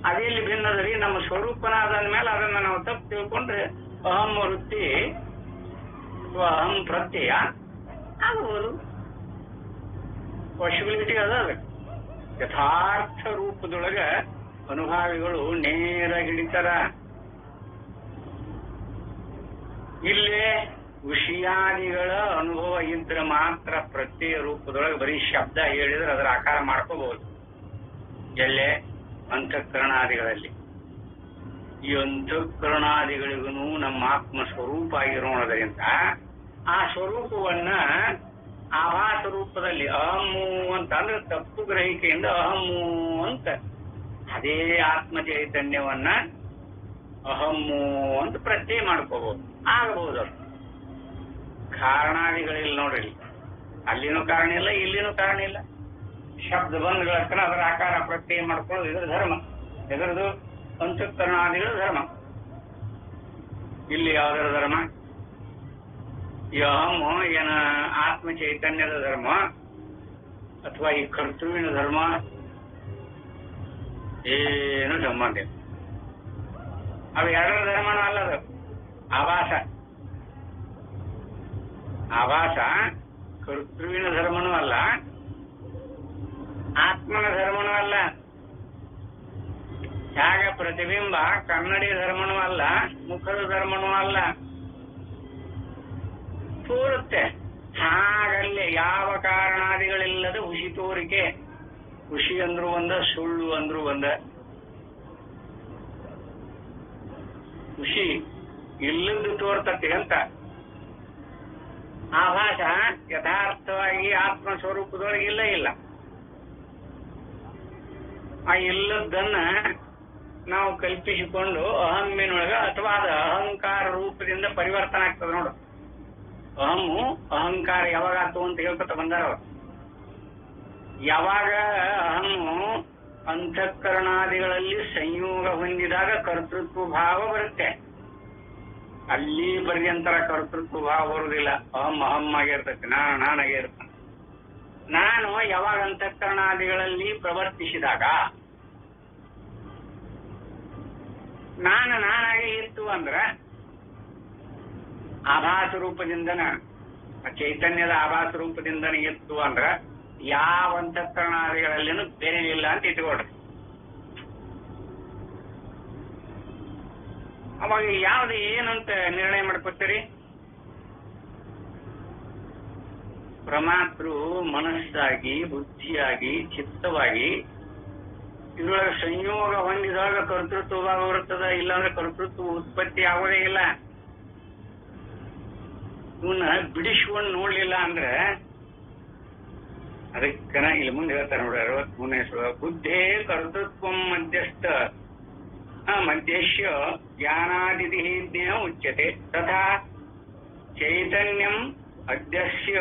ಅದೆಲ್ಲಿ ಭಿನ್ನದ್ರಿ? ನಮ್ಮ ಸ್ವರೂಪನ ಆದ್ಮೇಲೆ ಅದನ್ನ ನಾವು ತಪ್ಪು ತಿಳ್ಕೊಂಡ್ರೆ ಅಹಂ ವೃತ್ತಿ ಅಥವಾ ಅಹಂ ಪ್ರತ್ಯಯ ಆಗ್ಬೋದು. ಪಾಸಿಬಿಲಿಟಿ ಅದ. ಯಥಾರ್ಥ ರೂಪದೊಳಗ ಅನುಭಾವಿಗಳು ನೇರ ಹಿಡಿತಾರ. ಇಲ್ಲೇ ವಿಷಯಾದಿಗಳ ಅನುಭವ ಇದ್ರೆ ಮಾತ್ರ ಪ್ರತ್ಯಯ ರೂಪದೊಳಗೆ ಬರೀ ಶಬ್ದ ಹೇಳಿದ್ರೆ ಅದರ ಆಕಾರ ಮಾಡ್ಕೋಬಹುದು. ಎಲ್ಲೇ ಅಂತಃಕರಣಾದಿಗಳಲ್ಲಿ. ಈ ಅಂತಃಕರಣಾದಿಗಳಿಗೂ ನಮ್ಮ ಆತ್ಮ ಸ್ವರೂಪ ಆಗಿರೋಣದರಿಂದ ಆ ಸ್ವರೂಪವನ್ನ ಆಭಾಸ ರೂಪದಲ್ಲಿ ಅಹಮ್ಮು ಅಂತ ಅಂದ್ರೆ ತಪ್ಪು ಗ್ರಹಿಕೆಯಿಂದ ಅಹಮ್ಮು ಅಂತ ಅದೇ ಆತ್ಮ ಚೈತನ್ಯವನ್ನ ಅಹಮ್ಮು ಅಂತ ಪ್ರತ್ಯಯ ಮಾಡ್ಕೋಬಹುದು, ಆಗಬಹುದು. ಕಾರಣಾದಿಗಳಿಲ್ಲ ನೋಡ್ರಿ. ಅಲ್ಲಿನೂ ಕಾರಣ ಇಲ್ಲ, ಇಲ್ಲಿನೂ ಕಾರಣ ಇಲ್ಲ. ಶಬ್ದ ಬಂಧುಗಳಕ್ಕನ ಅದರ ಆಕಾರ ಪ್ರತ್ಯಯ ಮಾಡ್ಕೊಳ್ಳೋದು ಇದರ ಧರ್ಮ. ಎದರದು? ಅಂತಃಕರಣಾದಿಗಳ ಧರ್ಮ. ಇಲ್ಲಿ ಯಾವ್ದರ ಧರ್ಮ? ಈ ಅಹಂ ಏನ ಆತ್ಮ ಚೈತನ್ಯದ ಧರ್ಮ ಅಥವಾ ಈ ಕರ್ತೃವಿನ ಧರ್ಮ? ಏನು ಸಂಬಂಧ ಇಲ್ಲ. ಅವು ಎರಡರ ಧರ್ಮನೂ ಅಲ್ಲದು. ಆಭಾಸ. ಆಭಾಸ ಕರ್ತೃವಿನ ಧರ್ಮನೂ ಅಲ್ಲ, ಆತ್ಮನ ಧರ್ಮನೂ ಅಲ್ಲ. ತ್ಯಾಗ ಪ್ರತಿಬಿಂಬ ಕನ್ನಡಿ ಧರ್ಮನೂ ಅಲ್ಲ, ಮುಖದ ಧರ್ಮನೂ ಅಲ್ಲ. ತೋರುತ್ತೆ ಹಾಗಲ್ಲೇ ಯಾವ ಕಾರಣಾದಿಗಳಿಲ್ಲದ ಹುಸಿ ತೋರಿಕೆ. ಹುಸಿ ಅಂದ್ರು ಒಂದ, ಸುಳ್ಳು ಅಂದ್ರು ಒಂದ. ಹುಸಿ ಇಲ್ಲದ್ದು ತೋರ್ತತಿ ಅಂತ. ಆಭಾಸ ಯಥಾರ್ಥವಾಗಿ ಆತ್ಮ ಸ್ವರೂಪದೊಳಗೆ ಇಲ್ಲ ಇಲ್ಲ. ಆ ಇಲ್ಲದನ್ನ ನಾವು ಕಲ್ಪಿಸಿಕೊಂಡು ಅಹಮ್ಮಿನೊಳಗ ಅಥವಾ ಅದು ಅಹಂಕಾರ ರೂಪದಿಂದ ಪರಿವರ್ತನೆ ಆಗ್ತದೆ ನೋಡು. ಅಹಮ್ಮು ಅಹಂಕಾರ ಯಾವಾಗ ಆತು ಅಂತ ಹೇಳ್ಕೊತ ಬಂದಾರ ಅವರು. ಯಾವಾಗ ಅಹಮ್ಮು ಅಂತಃಕರಣಾದಿಗಳಲ್ಲಿ ಸಂಯೋಗ ಹೊಂದಿದಾಗ ಕರ್ತೃತ್ವ ಭಾವ ಬರುತ್ತೆ. ಅಲ್ಲಿ ಪರ್ಯಂತರ ಕರ್ತೃತ್ವ ಭಾವ ಬರುವುದಿಲ್ಲ. ಅಹಂ ಅಹಂ ಆಗಿರ್ತೈತಿ, ನಾನಾಗಿರ್ತಾನೆ. ನಾನು ಯಾವಾಗ ಅಂತಃಕರಣಾದಿಗಳಲ್ಲಿ ಪ್ರವರ್ತಿಸಿದಾಗ ನಾನಾಗಿ ಇತ್ತು ಅಂದ್ರ ಆಭಾಸ ರೂಪದಿಂದನ, ಚೈತನ್ಯದ ಆಭಾಸ ರೂಪದಿಂದನೇ ಇತ್ತು ಅಂದ್ರ ಯಾವ ಅಂತಃಕರಣಾದಿಗಳಲ್ಲಿನೂ ಬೆರೆಯಿಲ್ಲ ಅಂತ ಇಟ್ಕೊಡ್ರಿ. ಅವಾಗ ಯಾವ್ದು ಏನಂತ ನಿರ್ಣಯ ಮಾಡ್ಕೊತೀರಿ? ಪ್ರಮಾತೃ ಮನಸ್ಸಾಗಿ, ಬುದ್ಧಿಯಾಗಿ, ಚಿತ್ತವಾಗಿ ಇದ್ರೊಳಗೆ ಸಂಯೋಗ ಹೊಂದಿದಾಗ ಕರ್ತೃತ್ವ ಬರ್ತದ, ಇಲ್ಲಾಂದ್ರೆ ಕರ್ತೃತ್ವ ಉತ್ಪತ್ತಿ ಆಗೋದೇ ಇಲ್ಲ. ಇವನ್ನ ಬಿಡಿಸ್ಕೊಂಡು ನೋಡ್ಲಿಲ್ಲ ಅಂದ್ರೆ ಅದಕ್ಕನ ಇಲ್ಲಿ ಮುಂದೆ ಹೇಳ್ತಾರೆ ನೋಡ್ರಿ 63ನೇ ಶ್ಲೋಕ. ಬುದ್ಧೇ ಕರ್ತೃತ್ವ ಮಧ್ಯಸ್ಥ ಮಧ್ಯಸ್ಯ ಜ್ಞಾನಾದಿತಿ ಜ್ಞೇಯ ಉಚ್ಯತೆ ತಥಾ ಚೈತನ್ಯಂ ಅಧ್ಯಸ್ಯ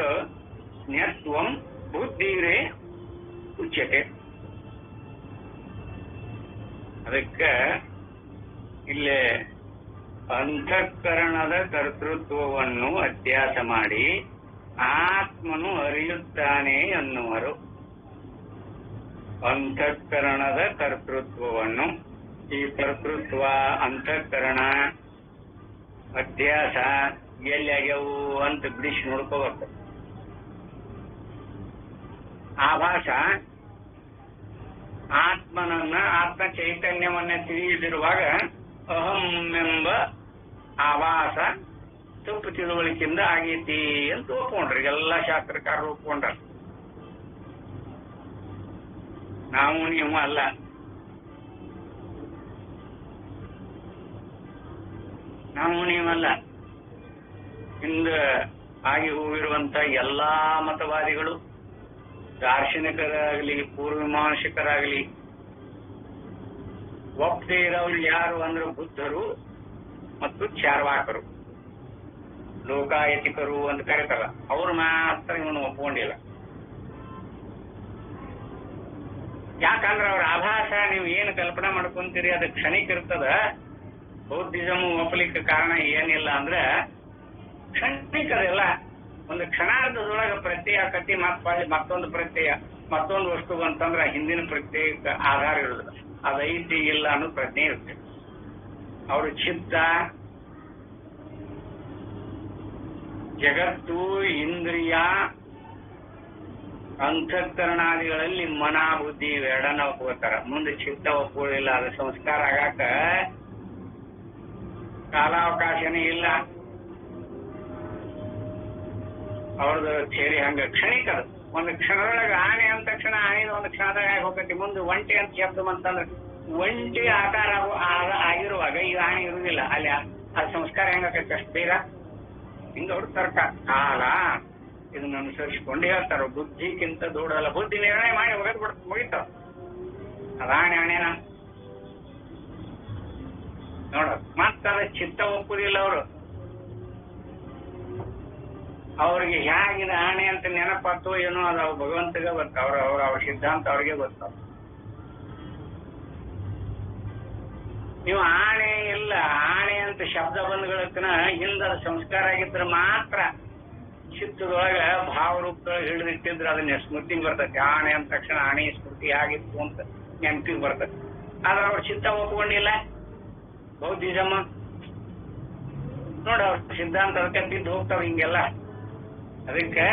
ಜ್ಞತ್ವಂ ಬುದ್ಧಿರೇ ಉಚ್ಯತೆ. ಅದಕ್ಕೆ ಇಲ್ಲೇ ಅಂತಃಕರಣದ ಕರ್ತೃತ್ವವನ್ನು ಅಭ್ಯಾಸ ಮಾಡಿ ಆತ್ಮನು ಅರಿಯುತ್ತಾನೆ ಅನ್ನುವರು. ಅಂತಃಕರಣದ ಕರ್ತೃತ್ವವನ್ನು, ಈ ಕರ್ತೃತ್ವ ಅಂತಃಕರಣ ಅಧ್ಯಾಸ ಎಲ್ಲಾಗ್ಯವು ಅಂತ ಬಿಡಿಸಿ ನೋಡ್ಕೋಬೇಕು. ಆಭಾಸ ಆತ್ಮನನ್ನ, ಆತ್ಮ ಚೈತನ್ಯವನ್ನ ತಿಳಿದಿರುವಾಗ ಅಹಂ ಎಂಬ ಆಭಾಸ ತಪ್ಪು ತಿಳುವಳಿಕೆಯಿಂದ ಆಗೈತಿ ಅಂತ ಒಪ್ಕೊಂಡ್ರಿ. ಎಲ್ಲಾ ಶಾಸ್ತ್ರಕಾರರು ಒಪ್ಕೊಂಡ್ರ. ನಾವು ನೀವು ಅಲ್ಲ. ನಾವು ನೀವಲ್ಲ. ಹಿಂದ ಆಗಿ ಹೋಗಿರುವಂತ ಎಲ್ಲಾ ಮತವಾದಿಗಳು, ದಾರ್ಶನಿಕರಾಗಲಿ ಪೂರ್ವಮೀಮಾಂಸಕರಾಗಲಿ, ಒಪ್ಪದೇ ಇರೋರು ಯಾರು ಅಂದ್ರೆ ಬುದ್ಧರು ಮತ್ತು ಚಾರ್ವಾಕರು, ಲೋಕಾಯತಿಕರು ಅಂತ ಕರೀತಾರ. ಅವ್ರು ಮಾತ್ರ ಇವನು ಒಪ್ಕೊಂಡಿಲ್ಲ. ಯಾಕಂದ್ರೆ ಅವ್ರ ಆಭಾಸ ನೀವು ಏನು ಕಲ್ಪನಾ ಮಾಡ್ಕೊಂತೀರಿ ಅದು ಕ್ಷಣಿಕ ಇರ್ತದ. ಬೌದ್ಧಿಸಮ್ ಒಪ್ಪಲಿಕ್ಕೆ ಕಾರಣ ಏನಿಲ್ಲ ಅಂದ್ರೆ ಕ್ಷಣಿಕದೆಲ್ಲ ಒಂದು ಕ್ಷಣಾರ್ಧದೊಳಗೆ ಪ್ರತ್ಯಯ ಕಟ್ಟಿ ಮತ್ತೊಂದು ಪ್ರತ್ಯಯ, ಮತ್ತೊಂದು ವಸ್ತು ಅಂತಂದ್ರೆ ಹಿಂದಿನ ಪ್ರತ್ಯಯಕ್ಕೆ ಆಧಾರ ಇರುದಿಲ್ಲ. ಅದೈತಿ ಇಲ್ಲ ಅನ್ನೋ ಪ್ರಜ್ಞೆ ಇರುತ್ತೆ. ಅವರು ಚಿತ್ತ, ಜಗತ್ತು, ಇಂದ್ರಿಯ, ಅಂತಃಕರಣಾದಿಗಳಲ್ಲಿ ಮನ ಬುದ್ಧಿ ಇವೆರಡನ್ನ ಒಪ್ಕೋತಾರ. ಮುಂದೆ ಚಿತ್ತ ಒಪ್ಪುವುದಿಲ್ಲ. ಅದು ಸಂಸ್ಕಾರ ಆಗಾಕ ಕಾಲಾವಕಾಶನೇ ಇಲ್ಲ. ಅವ್ರದ್ದು ಥಿಯರಿ ಹಂಗ ಕ್ಷಣಿಕದ. ಒಂದು ಕ್ಷಣದೊಳಗೆ ಆನೆ ಅಂದ ತಕ್ಷಣ ಆನೆದ ಒಂದು ಕ್ಷಣದಾಗ ಆಗಿ ಹೋಗತಿ. ಮುಂದೆ ಒಂಟೆ ಅಂತ ಶಬ್ದ ಅಂತಂದ್ರೆ ಒಂಟಿ ಆಕಾರ ಆಗಿರುವಾಗ ಈಗ ಆನೆ ಇರುವುದಿಲ್ಲ. ಅಲ್ಲಿ ಆ ಸಂಸ್ಕಾರ ಹೆಂಗಾಕೈತಿ ಅಷ್ಟು ಬೇಗ. ಹಿಂಗ ಅವ್ರ ತರ್ಕ ಕಾಲ ಇದನ್ನ ಅನುಸರಿಸಿಕೊಂಡು ಹೇಳ್ತಾರ. ಬುದ್ಧಿಗಿಂತ ದೊಡ್ಡದಲ್ಲ. ಬುದ್ಧಿ ನಿರ್ಣಯ ಮಾಡಿ ಒಗೆದ್ ಮುಗಿತಾವ. ಅದ ಆಣೆನ ನೋಡ. ಮತ್ತದ ಚಿತ್ತ ಒಪ್ಪುದಿಲ್ಲ. ಅವ್ರಿಗೆ ಹೇಗಿದ ಆಣೆ ಅಂತ ನೆನಪಾತೋ ಏನೋ ಅದು ಭಗವಂತಗೆ ಬರ್ತಾವ. ಅವ್ರ ಸಿದ್ಧಾಂತ ಅವ್ರಿಗೆ ಬರ್ತಾವ. ನೀವು ಆಣೆ ಇಲ್ಲ, ಆಣೆ ಅಂತ ಶಬ್ದ ಬಂದ್ಗಳಕ್ಕನ ಹಿಂದದ ಸಂಸ್ಕಾರ ಆಗಿದ್ರೆ ಮಾತ್ರ ಚಿತ್ತದೊಳಗ ಭಾವರೂಪದೊಳಗೆ ಹಿಡಿದಿಟ್ಟಿದ್ರೆ ಅದನ್ನ ಸ್ಮೃತಿಗೆ ಬರ್ತೈತಿ. ಆಣೆ ಅಂದ ತಕ್ಷಣ ಆಣೆ ಸ್ಮೃತಿ ಆಗಿತ್ತು ಅಂತ ನೆನಪಿಗೆ ಬರ್ತೈತಿ. ಆದ್ರೆ ಅವ್ರ ಚಿತ್ತ ಒಪ್ಕೊಂಡಿಲ್ಲ. ಬೌದ್ಧಿಸಮ ನೋಡ, ಅವ್ರ ಸಿದ್ಧಾಂತ ಅದಕ್ಕೆ ಬಿದ್ದು ಹೋಗ್ತಾವ ಹಿಂಗೆಲ್ಲ. ಅದಕ್ಕೆ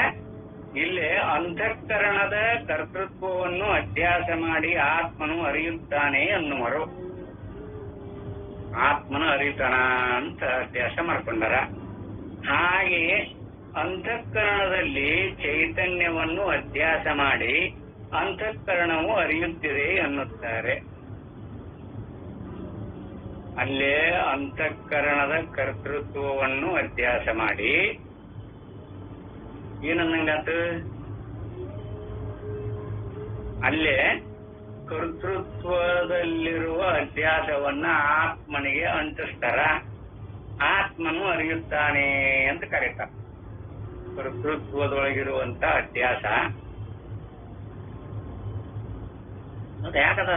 ಇಲ್ಲಿ ಅಂತಃಕರಣದ ಕರ್ತೃತ್ವವನ್ನು ಅಭ್ಯಾಸ ಮಾಡಿ ಆತ್ಮನು ಅರಿಯುತ್ತಾನೆ ಅನ್ನುವರು. ಆತ್ಮನು ಅರಿತಾನ ಅಂತ ಅಭ್ಯಾಸ ಮಾಡ್ಕೊಂಡಾರ. ಹಾಗೆ ಅಂತಃಕರಣದಲ್ಲಿ ಚೈತನ್ಯವನ್ನು ಅಭ್ಯಾಸ ಮಾಡಿ ಅಂತಃಕರಣವು ಅರಿಯುತ್ತಿದೆ ಅನ್ನುತ್ತಾರೆ. ಅಲ್ಲೇ ಅಂತಃಕರಣದ ಕರ್ತೃತ್ವವನ್ನು ಅಭ್ಯಾಸ ಮಾಡಿ ಏನನ್ನಂಗಾತು, ಅಲ್ಲೇ ಕರ್ತೃತ್ವದಲ್ಲಿರುವ ಅಭ್ಯಾಸವನ್ನ ಆತ್ಮನಿಗೆ ಅಂಟಿಸ್ತಾರ. ಆತ್ಮನು ಅರಿಯುತ್ತಾನೆ ಅಂತ ಕರೀತಾರ. ಕರ್ತೃತ್ವದೊಳಗಿರುವಂತ ಅಭ್ಯಾಸ ಅದು ಯಾಕದ?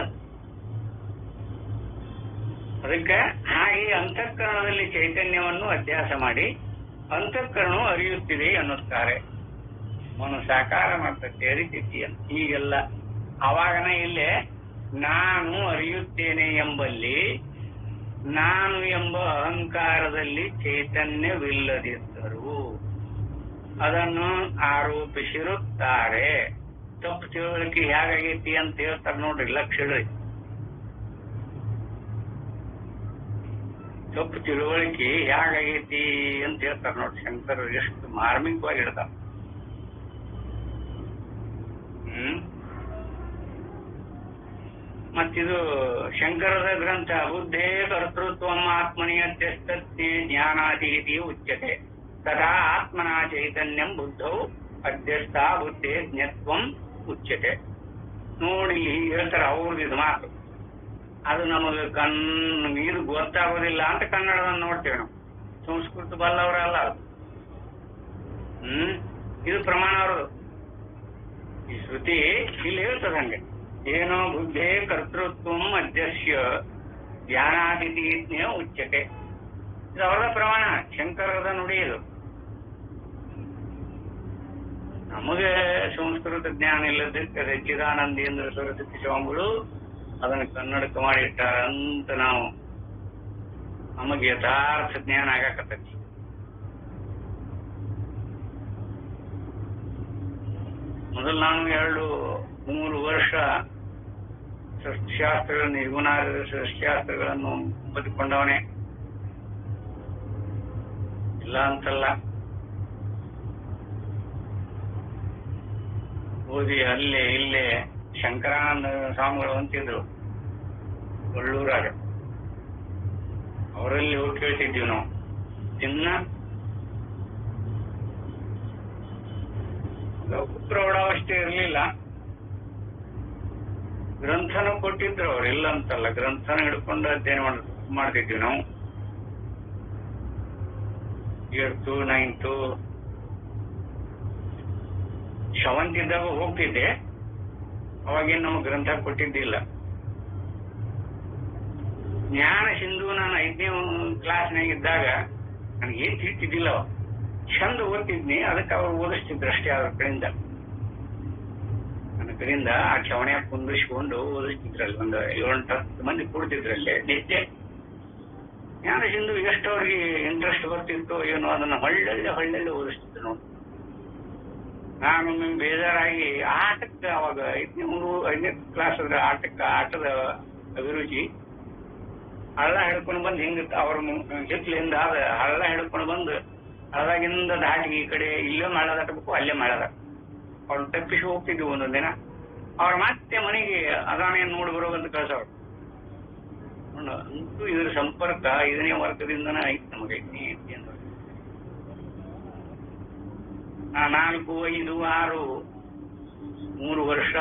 ಅದಕ್ಕೆ ಹಾಗೆ ಅಂತಃಕರಣದಲ್ಲಿ ಚೈತನ್ಯವನ್ನು ಅಭ್ಯಾಸ ಮಾಡಿ ಅಂತಃಕರಣವು ಅರಿಯುತ್ತಿದೆ ಅನ್ನುತ್ತಾರೆ. ಮನು ಸಾಕಾರ ಮಾಡ್ತೈತೆ ಅರಿತೈತಿ ಅಂತ. ಈಗೆಲ್ಲ ಅವಾಗನ ಇಲ್ಲೇ ನಾನು ಅರಿಯುತ್ತೇನೆ ಎಂಬಲ್ಲಿ ನಾನು ಎಂಬ ಅಹಂಕಾರದಲ್ಲಿ ಚೈತನ್ಯವಿಲ್ಲದಿದ್ದರು ಅದನ್ನು ಆರೋಪಿಸಿರುತ್ತಾರೆ. ತಪ್ಪು ತಿಳುವಳಿಕೆ ಹೇಗಾಗೈತಿ ಅಂತ ಹೇಳ್ತಾರೆ ನೋಡ್ರಿ. ಲಕ್ಷ ಇಡ್ರಿ. ತಪ್ಪು ತಿಳುವಳಿಕೆ ಹೇಗಾಗೈತಿ ಅಂತ ಹೇಳ್ತಾರೆ ನೋಡ್ರಿ. ಶಂಕರ್ ಎಷ್ಟು ಮಾರ್ಮಿಕವಾಗಿ ಹೇಳ್ತಾರ. ಮತ್ತಿದು ಶಂಕರದ ಗ್ರಂಥ ಬುದ್ಧೇ ಕರ್ತೃತ್ವ ಆತ್ಮನಿಯತ್ಯಸ್ತೇ ಜ್ಞಾನಾದಿ ಉಚ್ಯತೆ ತಥಾ ಆತ್ಮನ ಚೈತನ್ಯಂ ಬುದ್ಧೌ ಅಧ್ಯಸ್ಥ ಬುದ್ಧೇ ಜ್ಞತ್ವಂ ಉಚ್ಯತೆ. ನೋಡಿ ಹೇಳ್ತಾರೆ ಅವ್ರದ್ದು ಇದು ಮಾತು. ಅದು ನಮಗೆ ಇದು ಗೊತ್ತಾಗೋದಿಲ್ಲ ಅಂತ ಕನ್ನಡವನ್ನು ನೋಡ್ತೇವೆ ನಾವು. ಸಂಸ್ಕೃತ ಬಲ್ಲವರಲ್ಲ ಅದು. ಇದು ಪ್ರಮಾಣ ಅವ್ರದ್ದು. ಈ ಶ್ರುತಿ ಇಲ್ಲಿ ಹೇಳ್ತದೆ ಹಂಗೆ, ಏನೋ ಬುದ್ಧೇ ಕರ್ತೃತ್ವ ಅಧ್ಯಸ್ಯ ಧ್ಯಾನಾದಿತೀಜ್ಞ ಉಚ್ಯತೆ. ಇದು ಅವರದ ಪ್ರಮಾಣ, ಶಂಕರದ ನುಡಿ ಇದು. ನಮಗೆ ಸಂಸ್ಕೃತ ಜ್ಞಾನ ಇಲ್ಲದಕ್ಕೆ ಸಚ್ಚಿದಾನಂದೇಂದ್ರ ಸರಸ್ವತಿ ಸ್ವಾಮಿಗಳು ಅದನ್ನು ಕನ್ನಡಕ್ಕೆ ಮಾಡಿಟ್ಟಾರ ಅಂತ ನಾವು ನಮಗೆ ಯಥಾರ್ಥ ಜ್ಞಾನ ಆಗಾಕತ್ತೈತಿ. ಮೊದಲು ನಾನು 2-3 ವರ್ಷ ಸಸ್ಯಶಾಸ್ತ್ರಗಳನ್ನು ನಿರ್ಗುಣಾಧಾರಿತ ಸಸ್ಯಶಾಸ್ತ್ರಗಳನ್ನು ಬದುಕೊಂಡವನೇ ಇಲ್ಲ ಅಂತಲ್ಲ. ಓದಿ ಅಲ್ಲೇ ಇಲ್ಲೇ ಶಂಕರಾನಂದ ಸ್ವಾಮಿಗಳು ಅಂತಿದ್ರು ಒಳ್ಳೂರಾಗ. ಅವರಲ್ಲಿ ಹೋಗಿ ಕೇಳ್ತಿದ್ವಿ ನಾವು ದಿನ. ಪ್ರೌಢಾವಸ್ಥೆ ಇರಲಿಲ್ಲ, ಗ್ರಂಥನೂ ಕೊಟ್ಟಿದ್ರು ಅವ್ರು, ಇಲ್ಲ ಅಂತಲ್ಲ. ಗ್ರಂಥನ ಹಿಡ್ಕೊಂಡು ಅಧ್ಯಯನ ಮಾಡ್ತಿದ್ವಿ ನಾವು. 8th 9th ಶವಂತಿದ್ದಾಗ ಹೋಗ್ತಿದ್ದೆ. ಅವಾಗೇನು ನಮಗೆ ಗ್ರಂಥ ಕೊಟ್ಟಿದ್ದಿಲ್ಲ. ಜ್ಞಾನ ಸಿಂಧು ನಾನು 5ನೇ ಕ್ಲಾಸ್ನಾಗ ಇದ್ದಾಗ ನನಗೇನು ತಿಳಿತಿದ್ದಿಲ್ಲ. ಚಂದ ಓದ್ತಿದ್ನಿ, ಅದಕ್ಕೆ ಅವ್ರು ಓದಿಸ್ತಿದ್ರು ಅಷ್ಟೇ. ಅವ್ರ ಕಡೆಯಿಂದ ನನ್ನ ಕಡೆಯಿಂದ ಆ ಚವಣೆಯ ಕುಂದಿಸ್ಕೊಂಡು ಓದಿಸ್ತಿದ್ರಲ್ಲಿ. ಒಂದು 7-10 ಮಂದಿ ಕೂಡ್ತಿದ್ರಲ್ಲಿ ನಿತ್ಯ. ಜ್ಞಾನ ಸಿಂಧು ಎಷ್ಟು ಅವ್ರಿಗೆ ಇಂಟ್ರೆಸ್ಟ್ ಬರ್ತಿತ್ತು ಏನೋ ಅದನ್ನ ಹೊಳ್ಳೆಲ್ಲಿ ಓದಿಸ್ತಿದ್ರು ನೋಡಿ. ನಾನು ಬೇಜಾರಾಗಿ ಆಟಕ್ಕೆ, ಅವಾಗ 5ನೇ ಕ್ಲಾಸ್ ಆಟದ ಅಭಿರುಚಿ, ಹಳ್ಳ ಹಿಡ್ಕೊಂಡು ಬಂದು ಹಿಂಗ ಅವ್ರ ಹಿತ್ಲಿಂದ ಹಳ್ಳ ಹಿಡ್ಕೊಂಡು ಬಂದು ಹಳ್ಳದಾಗಿಂದ ದಾಟಿ ಈ ಕಡೆ ಇಲ್ಲೇ ಮಳ ದಾಟಬೇಕು, ಅಲ್ಲೇ ಮಳ ದಾಟ ಅವ್ರು ತಪ್ಪಿಸಿ ಹೋಗ್ತಿದ್ವಿ. ಒಂದೊಂದು ದಿನ ಅವ್ರ ಮತ್ತೆ ಮನೆಗೆ ಅದಾನೇನು ನೋಡಿ ಬರೋವಂತ ಕಳ್ಸವ್ರು. ಅಂತೂ ಇದ್ರ ಸಂಪರ್ಕ 5ನೇ ವರ್ಗದಿಂದನೇ ಐತಿ ನಮಗೆ. 4, 5, 6, 3 ವರ್ಷ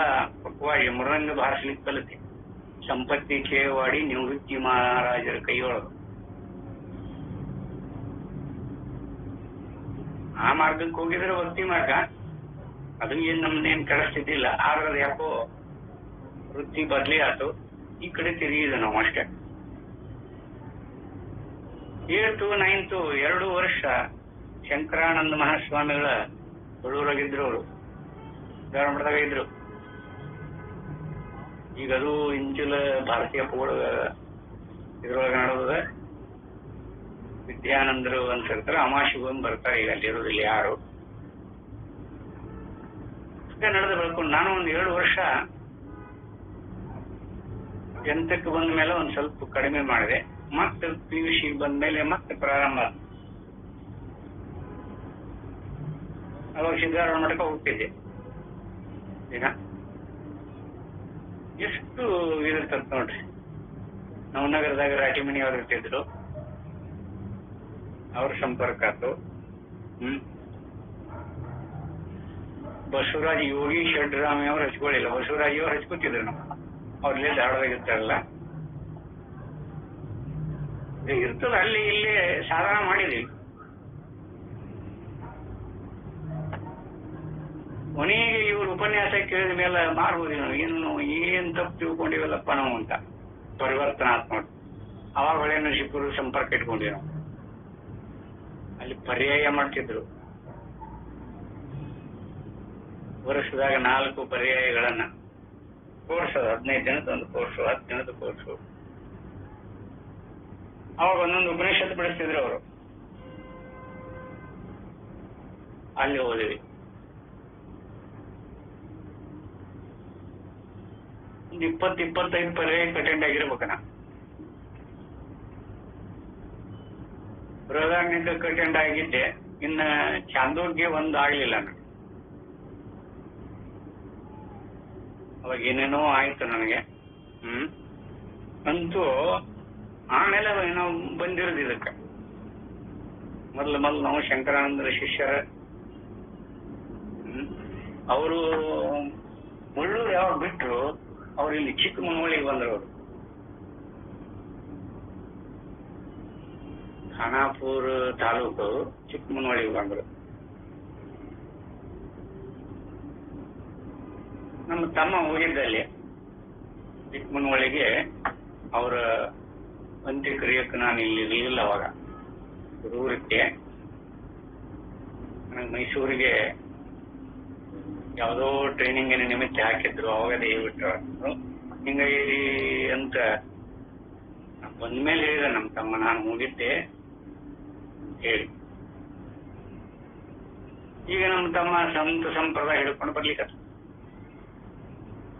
ಪಕ್ವಾಡಿ ಮೃದಂಗ ಬಾರಿಸ್ಲಿಕ್ಕೆ ಕಲಿತೆ. ಸಂಪತ್ತಿ ಕೇವಾಡಿ ನಿವೃತ್ತಿ ಮಹಾರಾಜರ ಕೈಯೊಳಗೆ. ಆ ಮಾರ್ಗಕ್ಕೆ ಹೋಗಿದ್ರೆ ಭಕ್ತಿ ಮಾರ್ಗ, ಅದು ಏನ್ ನಮ್ದೇನ್ ಕೆಡಿಸ್ತಿದ್ದಿಲ್ಲ. ಆದ್ರೆ ಅದು ಯಾಕೋ ವೃತ್ತಿ ಬದ್ಲಿ ಆಯ್ತು, ಈ ಕಡೆ ತಿರುಗಿದೆ ನಾವು ಅಷ್ಟೇ. 8th 9th 2 ವರ್ಷ ಶಂಕರಾನಂದ ಮಹಾಸ್ವಾಮಿಗಳ ಹುಡುಗರಾಗಿದ್ರು. ಅವರು ಧಾರವಾಡದಾಗ ಇದ್ರು. ಈಗ ಅದು ಇಂಚಲ ಭಾರತೀಯ ಪೂರ್ವ ಇದ್ರೊಳಗೆ ನಡೆದ ವಿದ್ಯಾನಂದರು ಅಂತ ಇರ್ತಾರೆ. ಅಮಾಶಿಗೊಂದು ಬರ್ತಾರೆ. ಈಗ ಅಲ್ಲಿರೋದಿಲ್ಲ ಯಾರು. ನಡೆದು ಬೆಳ್ಕೊಂಡು ನಾನು ಒಂದು 7 ವರ್ಷ 8ಕ್ಕೆ ಬಂದ ಮೇಲೆ ಒಂದ್ ಸ್ವಲ್ಪ ಕಡಿಮೆ ಮಾಡಿದೆ. ಮತ್ತೆ PUC ಬಂದ ಮೇಲೆ ಮತ್ತೆ ಪ್ರಾರಂಭ. ಅವಾಗ ಸಿದ್ಧಾರೂಢ ಮಠಕ್ಕೆ ಹೋಗ್ತಿದ್ದೆ ದಿನ. ಎಷ್ಟು ಇದಿರ್ತದ ನೋಡ್ರಿ. ನವನಗರದಾಗ ರಾಟಿಮಣಿ ಅವ್ರು ಇರ್ತಿದ್ರು, ಅವ್ರ ಸಂಪರ್ಕ ಆಯ್ತು. ಬಸವರಾಜ್ ಯೋಗಿ ಷಡ್ರಾಮಿ ಅವ್ರು ಹಚ್ಕೊಳ್ಳಿಲ್ಲ, ಬಸವರಾಜ್ ಅವ್ರು ಹಚ್ಕೊತಿದ್ರು. ನಮ್ಮ ಅವ್ರಲ್ಲೇ ಧಾರವಾಡದಾಗಿರ್ತಾರಲ್ಲ, ಇರ್ತದ ಅಲ್ಲಿ ಇಲ್ಲೇ ಸಾಧನ ಮಾಡಿದೀವಿ. ಕೊನೆಗೆ ಇವ್ರ ಉಪನ್ಯಾಸ ಕೇಳಿದ ಮೇಲೆ ಮಾರ್ಬೋದಿ ನಾವು ಏನ್ ತಪ್ಪು ತಿಳ್ಕೊಂಡಿವಲ್ಲಪ್ಪ ನಾವು ಅಂತ. ಪರಿವರ್ತನಾತ್ಮಕ ಅವಾಗ ಹೊಳೆ ನರಸೀಪುರ ಸಂಪರ್ಕ ಇಟ್ಕೊಂಡಿವಿ ನಾವು. ಅಲ್ಲಿ ಪರ್ಯಾಯ ಮಾಡ್ತಿದ್ರು. ವರ್ಷದಾಗ 4 ಪರ್ಯಾಯಗಳನ್ನ ಕೋರ್ಸ್, 15 ದಿನದ ಒಂದು ಕೋರ್ಸು, 10 ದಿನದ ಕೋರ್ಸು. ಅವಾಗ ಒಂದೊಂದು ಉಪನಿಷತ್ ಬಿಡಿಸ್ತಿದ್ರು ಅವರು. ಅಲ್ಲಿ ಓದಿವಿ. ಒಂದು 20-25 ಪರ್ಯಾಯಕ್ಕೆ ಅಟೆಂಡ್ ಆಗಿರ್ಬೇಕನ. ಬೃಹದಾರಣ್ಯಕ್ಕೆ ಅಟೆಂಡ್ ಆಗಿದ್ದೆ. ಇನ್ನ ಚಾಂದೂರ್ಗೆ ಒಂದು ಆಗ್ಲಿಲ್ಲ ನನಗೆ. ಅವಾಗ ಏನೇನೋ ಆಯ್ತು ನನಗೆ. ಹ್ಮ್ ಅಂತೂ ಆಮೇಲೆ ನಾವು ಬಂದಿರೋದು ಇದಕ್ಕೆ. ಮೊದಲು ನಾವು ಶಂಕರಾನಂದರ ಶಿಷ್ಯರ ಅವರು ಮುಳ್ಳೂರು ಯಾವಾಗ ಬಿಟ್ರು ಅವ್ರು ಇಲ್ಲಿ ಚಿಕ್ಕಮಗಳೂರಿಗೆ ಬಂದ್ರು. ಅವರು ಖಾನಾಪುರ ತಾಲೂಕು ಚಿಕ್ಕಮಗಳೂರಿಗೆ ಬಂದ್ರು. ನಮ್ಮ ತಮ್ಮ ಹೋಗಿದ್ದಲ್ಲಿ ಚಿಕ್ಕಮಗಳೂರಿಗೆ. ಅವರ ಅಂತ್ಯಕ್ರಿಯಕ್ಕೆ ನಾನು ಇಲ್ಲಿ ಇರಲಿಲ್ಲ ಅವಾಗ, ದೂರಕ್ಕೆ. ಮೈಸೂರಿಗೆ ಯಾವುದೋ ಟ್ರೈನಿಂಗಿನ ನಿಮಿತ್ತ ಹಾಕಿದ್ರು, ಅವಾಗ ದಯವಿಟ್ಟು ಹಿಂಗಾಗಿ ಅಂತ ಬಂದ್ಮೇಲೆ ಹೇಳಿದ ನಮ್ಮ ತಮ್ಮ, ನಾನು ಹೋಗಿದ್ದೆ ಹೇಳಿ. ಈಗ ನಮ್ಮ ತಮ್ಮ ಸಂತ ಸಂಪ್ರದಾಯ ಹಿಡ್ಕೊಂಡು ಬರ್ಲಿಕ್ಕೆ,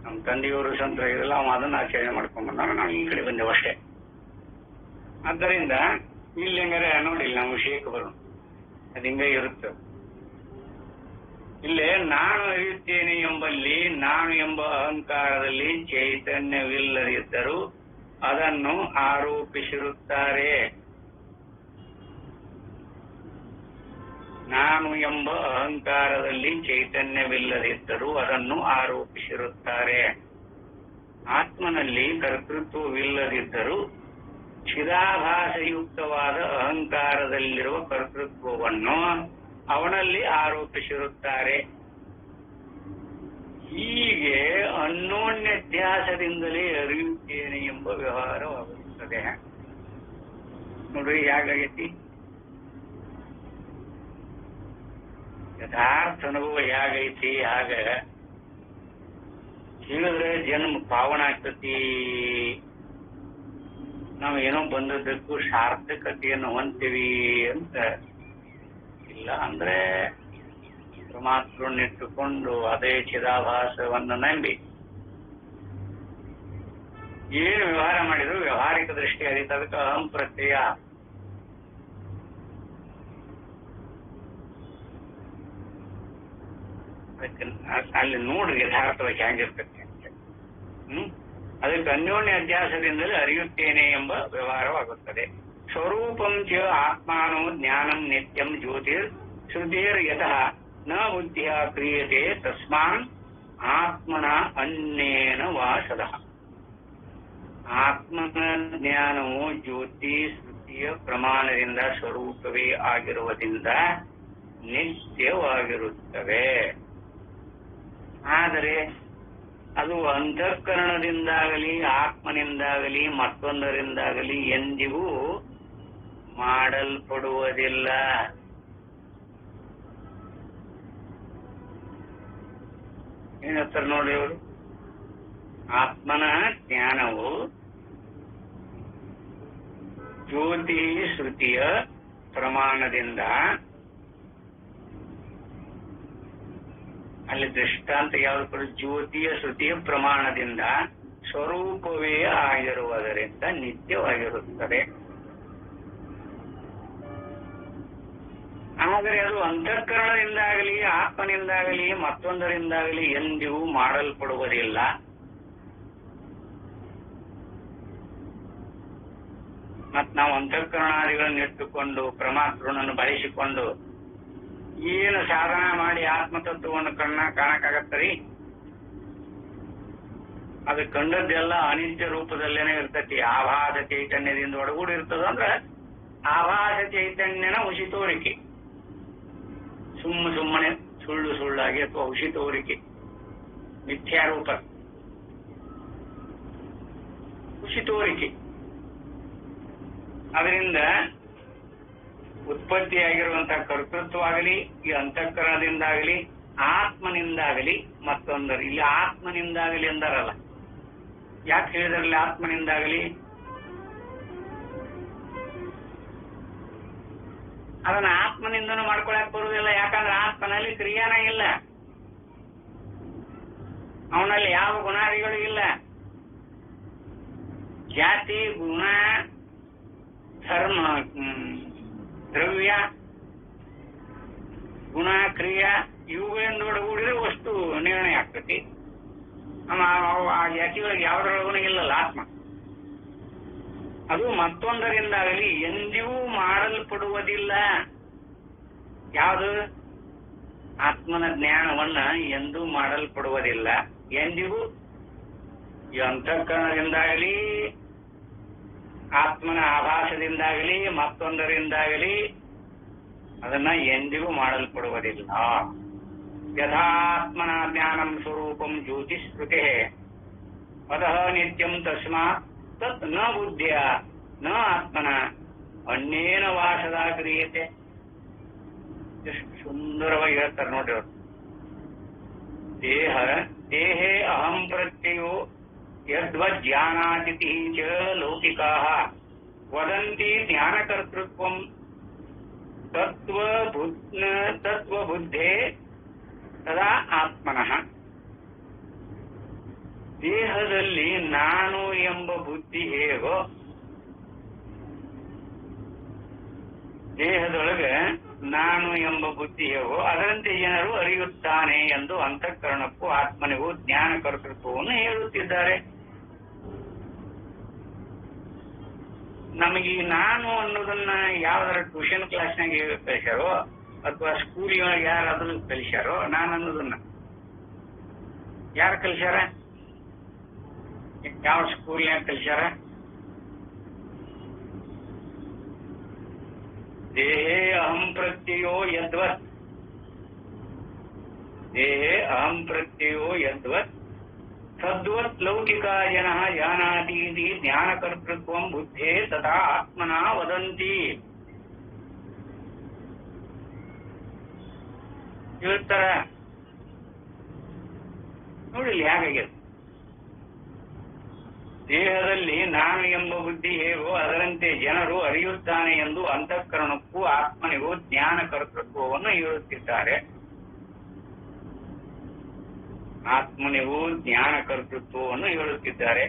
ನಮ್ಮ ತಂದೆಯವರು ಸಂತರ ಇರಲ್ಲ, ಅವ ಅದನ್ನ ಆಚರಣೆ ಮಾಡ್ಕೊಂಡ್ ಬಂದಾಗ ನಾವು ಈ ಕಡೆ ಬಂದೆವು ಅಷ್ಟೇ. ಆದ್ದರಿಂದ ಇಲ್ಲಿ ಹಂಗಾರೆ ನೋಡಿಲ್ಲ ನಾವು ವಿಷಯಕ್ಕೆ ಬರೋಣ, ಅದು ಹಿಂಗೆ ಇರುತ್ತೆ. ಇಲ್ಲೇ ನಾನು ಅರಿಯುತ್ತೇನೆ ಎಂಬಲ್ಲಿ, ನಾನು ಎಂಬ ಅಹಂಕಾರದಲ್ಲಿ ಚೈತನ್ಯವಿಲ್ಲದಿದ್ದರೂ ಅದನ್ನು ಆರೋಪಿಸಿರುತ್ತಾರೆ. ನಾನು ಎಂಬ ಅಹಂಕಾರದಲ್ಲಿ ಚೈತನ್ಯವಿಲ್ಲದಿದ್ದರೂ ಅದನ್ನು ಆರೋಪಿಸಿರುತ್ತಾರೆ. ಆತ್ಮನಲ್ಲಿ ಕರ್ತೃತ್ವವಿಲ್ಲದಿದ್ದರೂ ಚಿದಾಭಾಸಯುಕ್ತವಾದ ಅಹಂಕಾರದಲ್ಲಿರುವ ಕರ್ತೃತ್ವವನ್ನು ಅವನಲ್ಲಿ ಆರೋಪಿಸಿರುತ್ತಾರೆ. ಹೀಗೆ ಅನ್ಯೋನ್ಯಧ್ಯಾಸದಿಂದಲೇ ಅರಿಯುತ್ತೇನೆ ಎಂಬ ವ್ಯವಹಾರವಾಗುತ್ತದೆ. ನೋಡ್ರಿ ಹೇಗಾಗೈತಿ, ಯಥಾರ್ಥ ಅನುಭವ ಹೇಗೈತಿ. ಆಗ ಹೇಳಿದ್ರೆ ಜನ್ಮ ಪಾವನ ಆಗ್ತತಿ. ನಾವು ಏನೋ ಬಂದದ್ದಕ್ಕೂ ಸಾರ್ಥಕತೆಯನ್ನು ಹೊಂತೀವಿ ಅಂತ ಇಲ್ಲ. ಅಂದ್ರೆ ಪರಮಾತ್ಮನಿಟ್ಟುಕೊಂಡು ಅದೇ ಚಿದಾಭಾಸವನ್ನು ನಂಬಿ ಏನು ವ್ಯವಹಾರ ಮಾಡಿದ್ರು ವ್ಯವಹಾರಿಕ ದೃಷ್ಟಿ ಅರಿತ, ಅದಕ್ಕೆ ಅಹಂ ಪ್ರತ್ಯಯ. ಅಲ್ಲಿ ನೋಡ್ರಿ ಯಥಾರ್ಥವಾಗಿ ಹೆಂಗಿರ್ತೈತೆ ಅಂತ. ಅದಕ್ಕೆ ಅನ್ಯೋನ್ಯ ಅಧ್ಯಾಸದಿಂದಲೇ ಅರಿಯುತ್ತೇನೆ ಎಂಬ ವ್ಯವಹಾರವಾಗುತ್ತದೆ. ಸ್ವರೂಪಂ ಚ ಆತ್ಮಾನೋ ಜ್ಞಾನಂ ನಿತ್ಯಂ ಜ್ಯೋತಿರ್ ಶ್ರುತಿರ್ ಯತಃ ನ ಬುದ್ಧಿಯ ಕ್ರಿಯತೆ ತಸ್ಮಾನ್ ಆತ್ಮನ ಅನ್ಯೇನ ವಾ ಸದಾ. ಆತ್ಮನ ಜ್ಞಾನವು ಜ್ಯೋತಿ ಶ್ರುತಿಯ ಪ್ರಮಾಣದಿಂದ ಸ್ವರೂಪವೇ ಆಗಿರುವುದರಿಂದ ನಿತ್ಯವಾಗಿರುತ್ತವೆ. ಆದರೆ ಅದು ಅಂತಃಕರಣದಿಂದಾಗಲಿ ಆತ್ಮನಿಂದಾಗಲಿ ಮತ್ತೊಂದರಿಂದಾಗಲಿ ಎಂದಿಗೂ ಮಾಡಲ್ಪಡುವುದಿಲ್ಲ. ಏನಂತಾರೆ ನೋಡಿ ಅವರು, ಆತ್ಮನ ಜ್ಞಾನವು ಜ್ಯೋತಿ ಶ್ರುತಿಯ ಪ್ರಮಾಣದಿಂದ, ಅಲ್ಲಿ ದೃಷ್ಟಾಂತ ಯಾವುದು, ಜ್ಯೋತಿಯ ಶ್ರುತಿಯ ಪ್ರಮಾಣದಿಂದ ಸ್ವರೂಪವೇ ಆಗಿರುವುದರಿಂದ ನಿತ್ಯವಾಗಿರುತ್ತದೆ. ಆದರೆ ಅದು ಅಂತಃಕರಣದಿಂದಾಗಲಿ ಆತ್ಮನಿಂದಾಗಲಿ ಮತ್ತೊಂದರಿಂದಾಗಲಿ ಎಂದಿಗೂ ಮಾಡಲ್ಪಡುವುದಿಲ್ಲ. ಮತ್ ನಾವು ಅಂತಃಕರಣಾದಿಗಳನ್ನು ಇಟ್ಟುಕೊಂಡು ಪರಮಾತ್ಮನನ್ನು ಬಯಸಿಕೊಂಡು ಏನು ಸಾಧನ ಮಾಡಿ ಆತ್ಮತತ್ವವನ್ನು ಕಾಣಕ್ಕಾಗತ್ತರಿ? ಅದು ಕಂಡದ್ದೆಲ್ಲ ಅನಿತ್ಯ ರೂಪದಲ್ಲೇನೆ ಇರ್ತತಿ. ಆಭಾಸ ಚೈತನ್ಯದಿಂದ ಒಡಗೂಡಿ ಇರ್ತದಂದ್ರೆ ಆಭಾಸ ಚೈತನ್ಯನ ಹುಸಿ ತೋರಿಕೆ, ಸುಮ್ಮನೆ ಸುಳ್ಳಾಗಿ ಅಥವಾ ಹುಸಿ ತೋರಿಕೆ, ಮಿಥ್ಯಾರೂಪ, ಹುಸಿ ತೋರಿಕೆ. ಅದರಿಂದ ಉತ್ಪತ್ತಿಯಾಗಿರುವಂತಹ ಕರ್ತೃತ್ವ ಆಗಲಿ, ಈ ಅಂತಃಕರಣದಿಂದಾಗಲಿ ಆತ್ಮನಿಂದಾಗಲಿ ಮತ್ತೊಂದರ, ಇಲ್ಲಿ ಆತ್ಮನಿಂದಾಗಲಿ ಅಂದಾರಲ್ಲ, ಯಾಕೆ ಹೇಳಿದ್ರಲ್ಲಿ ಆತ್ಮನಿಂದಾಗಲಿ? ಅದನ್ನ ಆತ್ಮನಿಂದನೂ ಮಾಡ್ಕೊಳಕ್ ಬರುವುದಿಲ್ಲ. ಯಾಕಂದ್ರೆ ಆತ್ಮನಲ್ಲಿ ಕ್ರಿಯಾನ ಇಲ್ಲ, ಅವನಲ್ಲಿ ಯಾವ ಗುಣಾದಿಗಳು ಇಲ್ಲ. ಜಾತಿ, ಗುಣ, ಧರ್ಮ, ದ್ರವ್ಯ, ಗುಣ, ಕ್ರಿಯಾ ಇವುಗಳಿಂದ ಒಡಗೂಡಿದ್ರೆ ವಸ್ತು ನಿರ್ಣಯ ಆಗ್ತತಿ. ಆ ಜಾತಿಗಳಿಗೆ ಯಾವುದರೊಳಗೂ ಇಲ್ಲಲ್ಲ ಆತ್ಮ. ಅದು ಮತ್ತೊಂದರಿಂದಾಗಲಿ ಎಂದಿಗೂ ಮಾಡಲ್ಪಡುವುದಿಲ್ಲ. ಯಾವುದು? ಆತ್ಮನ ಜ್ಞಾನವನ್ನ ಎಂದೂ ಮಾಡಲ್ಪಡುವುದಿಲ್ಲ. ಎಂದಿಗೂ ಈ ಅಂತಃಕರಣದಿಂದಾಗಲಿ, ಆತ್ಮನ ಆಭಾಸದಿಂದಾಗಲಿ, ಮತ್ತೊಂದರಿಂದಾಗಲಿ ಅದನ್ನ ಎಂದಿಗೂ ಮಾಡಲ್ಪಡುವುದಿಲ್ಲ. ಯಥಾತ್ಮನ ಜ್ಞಾನಂ ಸ್ವರೂಪಂ ಜ್ಯೋತಿಸ್ಮೃತಿ ಅತಃ ನಿತ್ಯಂ ತಸ್ಮಾತ್ ತತ್ ನ ಬುದ್ಧಿಯ ನ ಆತ್ಮನ ಅನ್ಯೇನ ವಾಸದ ಕ್ರಿಯತೆ. ಎಷ್ಟು ಸುಂದರವಾಗಿ ಹೇಳ್ತಾರೆ ನೋಡಿ ಅವರು. ದೇಹೇ ಅಹಂ ಪ್ರತ್ಯಯೋ ಯದ್ವಜ್ಜಾನಾತಿಥಿ ಚ ಲೌಕಿಕಾಃ ವದಂತಿ ಜ್ಞಾನಕರ್ತೃತ್ವಂ ತತ್ವಬುದ್ಧೇ ತದಾ ಆತ್ಮನಃ. ದೇಹದಲ್ಲಿ ನಾನು ಎಂಬ ಬುದ್ಧಿ ಹೇಗೋ, ದೇಹದೊಳಗೆ ನಾನು ಎಂಬ ಬುದ್ಧಿ ಹೇಗೋ ಅದರಂತೆ ಜನರು ಅರಿಯುತ್ತಾನೆ ಎಂದು ಅಂತಃಕರಣಕ್ಕೂ ಆತ್ಮನಿಗೂ ಜ್ಞಾನ ಕರ್ತೃತ್ವವನ್ನು ಹೇಳುತ್ತಿದ್ದಾರೆ. ನಮಗೆ ನಾನು ಅನ್ನೋದನ್ನ ಯಾವ್ದಾರ ಟ್ಯೂಷನ್ ಕ್ಲಾಸ್ನಾಗ ಕಲಿಸ್ಯಾರೋ ಅಥವಾ ಸ್ಕೂಲಿನೊಳಗೆ ಯಾರಾದ್ರೂ ಕಲಿಸ್ಯಾರೋ, ನಾನು ಅನ್ನೋದನ್ನ ಯಾರು ಕಲಿಸ್ಯಾರ? ಯಾವ ಸ್ಕೂಲ್ನಾಗ ಕಲಿಸ್ಯಾರ? ದೇಹೇ ಅಹಂ ಪ್ರತ್ಯಯೋ ಯದ್ವತ್, ದೇಹೇ ಅಹಂ ಪ್ರತ್ಯಯೋ ಯದ್ವತ್ ತದ್ವತ್ ಲೌಕಿಕ ಜನ ಜಾನಾತಿ ಜ್ಞಾನಕರ್ತೃತ್ವಂ ಬುದ್ಧೇ ತಥಾ ಆತ್ಮನ ವದಂತಿ. ಹೇಳ್ತಾರ ನೋಡಿ ಹೇಗಾಗಿದೆ. ದೇಹದಲ್ಲಿ ನಾನು ಎಂಬ ಬುದ್ಧಿ ಹೇಗೋ ಅದರಂತೆ ಜನರು ಅರಿಯುತ್ತಾನೆ ಎಂದು ಅಂತಃಕರಣಕ್ಕೂ ಆತ್ಮನಿಗೂ ಜ್ಞಾನ ಕರ್ತೃತ್ವವನ್ನು ಹೇಳುತ್ತಿದ್ದಾರೆ. ಆತ್ಮನಿಗೂ ಜ್ಞಾನ ಕರ್ತೃತ್ವವನ್ನು ಹೇಳುತ್ತಿದ್ದಾರೆ.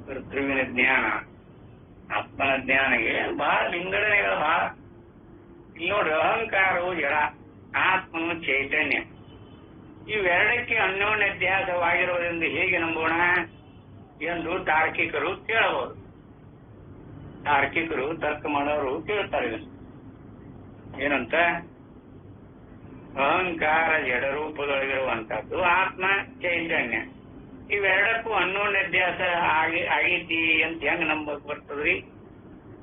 ಕರ್ತೃವಿನ ಜ್ಞಾನ, ಆತ್ಮನ ಜ್ಞಾನಗೆ ಬಹಳ ವಿಂಗಡಣೆಗಳು ಬಹಳ. ಇಲ್ಲಿ ನೋಡಿ, ಅಹಂಕಾರವು ಜಡ, ಆತ್ಮನು ಚೈತನ್ಯ. ಇವೆರಡಕ್ಕೆ ಅನ್ಯೋನ್ಯಧ್ಯಾಸವಾಗಿರುವುದೆಂದು ಹೇಗೆ ನಂಬೋಣ ಎಂದು ತಾರ್ಕಿಕರು ಕೇಳಬಹುದು. ತಾರ್ಕಿಕರು ತರ್ಕ ಮಾಡೋರು ಕೇಳ್ತಾರೆ ಏನಂತ? ಅಹಂಕಾರ ಜಡ ರೂಪದೊಳಗಿರುವಂತದ್ದು, ಆತ್ಮ ಚೈತನ್ಯ. ಇವೆರಡಕ್ಕೂ ಅನ್ಯೋನ್ಯಧ್ಯಾಸ ಆಗೈತಿ ಅಂತ ಹೆಂಗ್ ನಂಬಕ್ ಬರ್ತದ್ರಿ?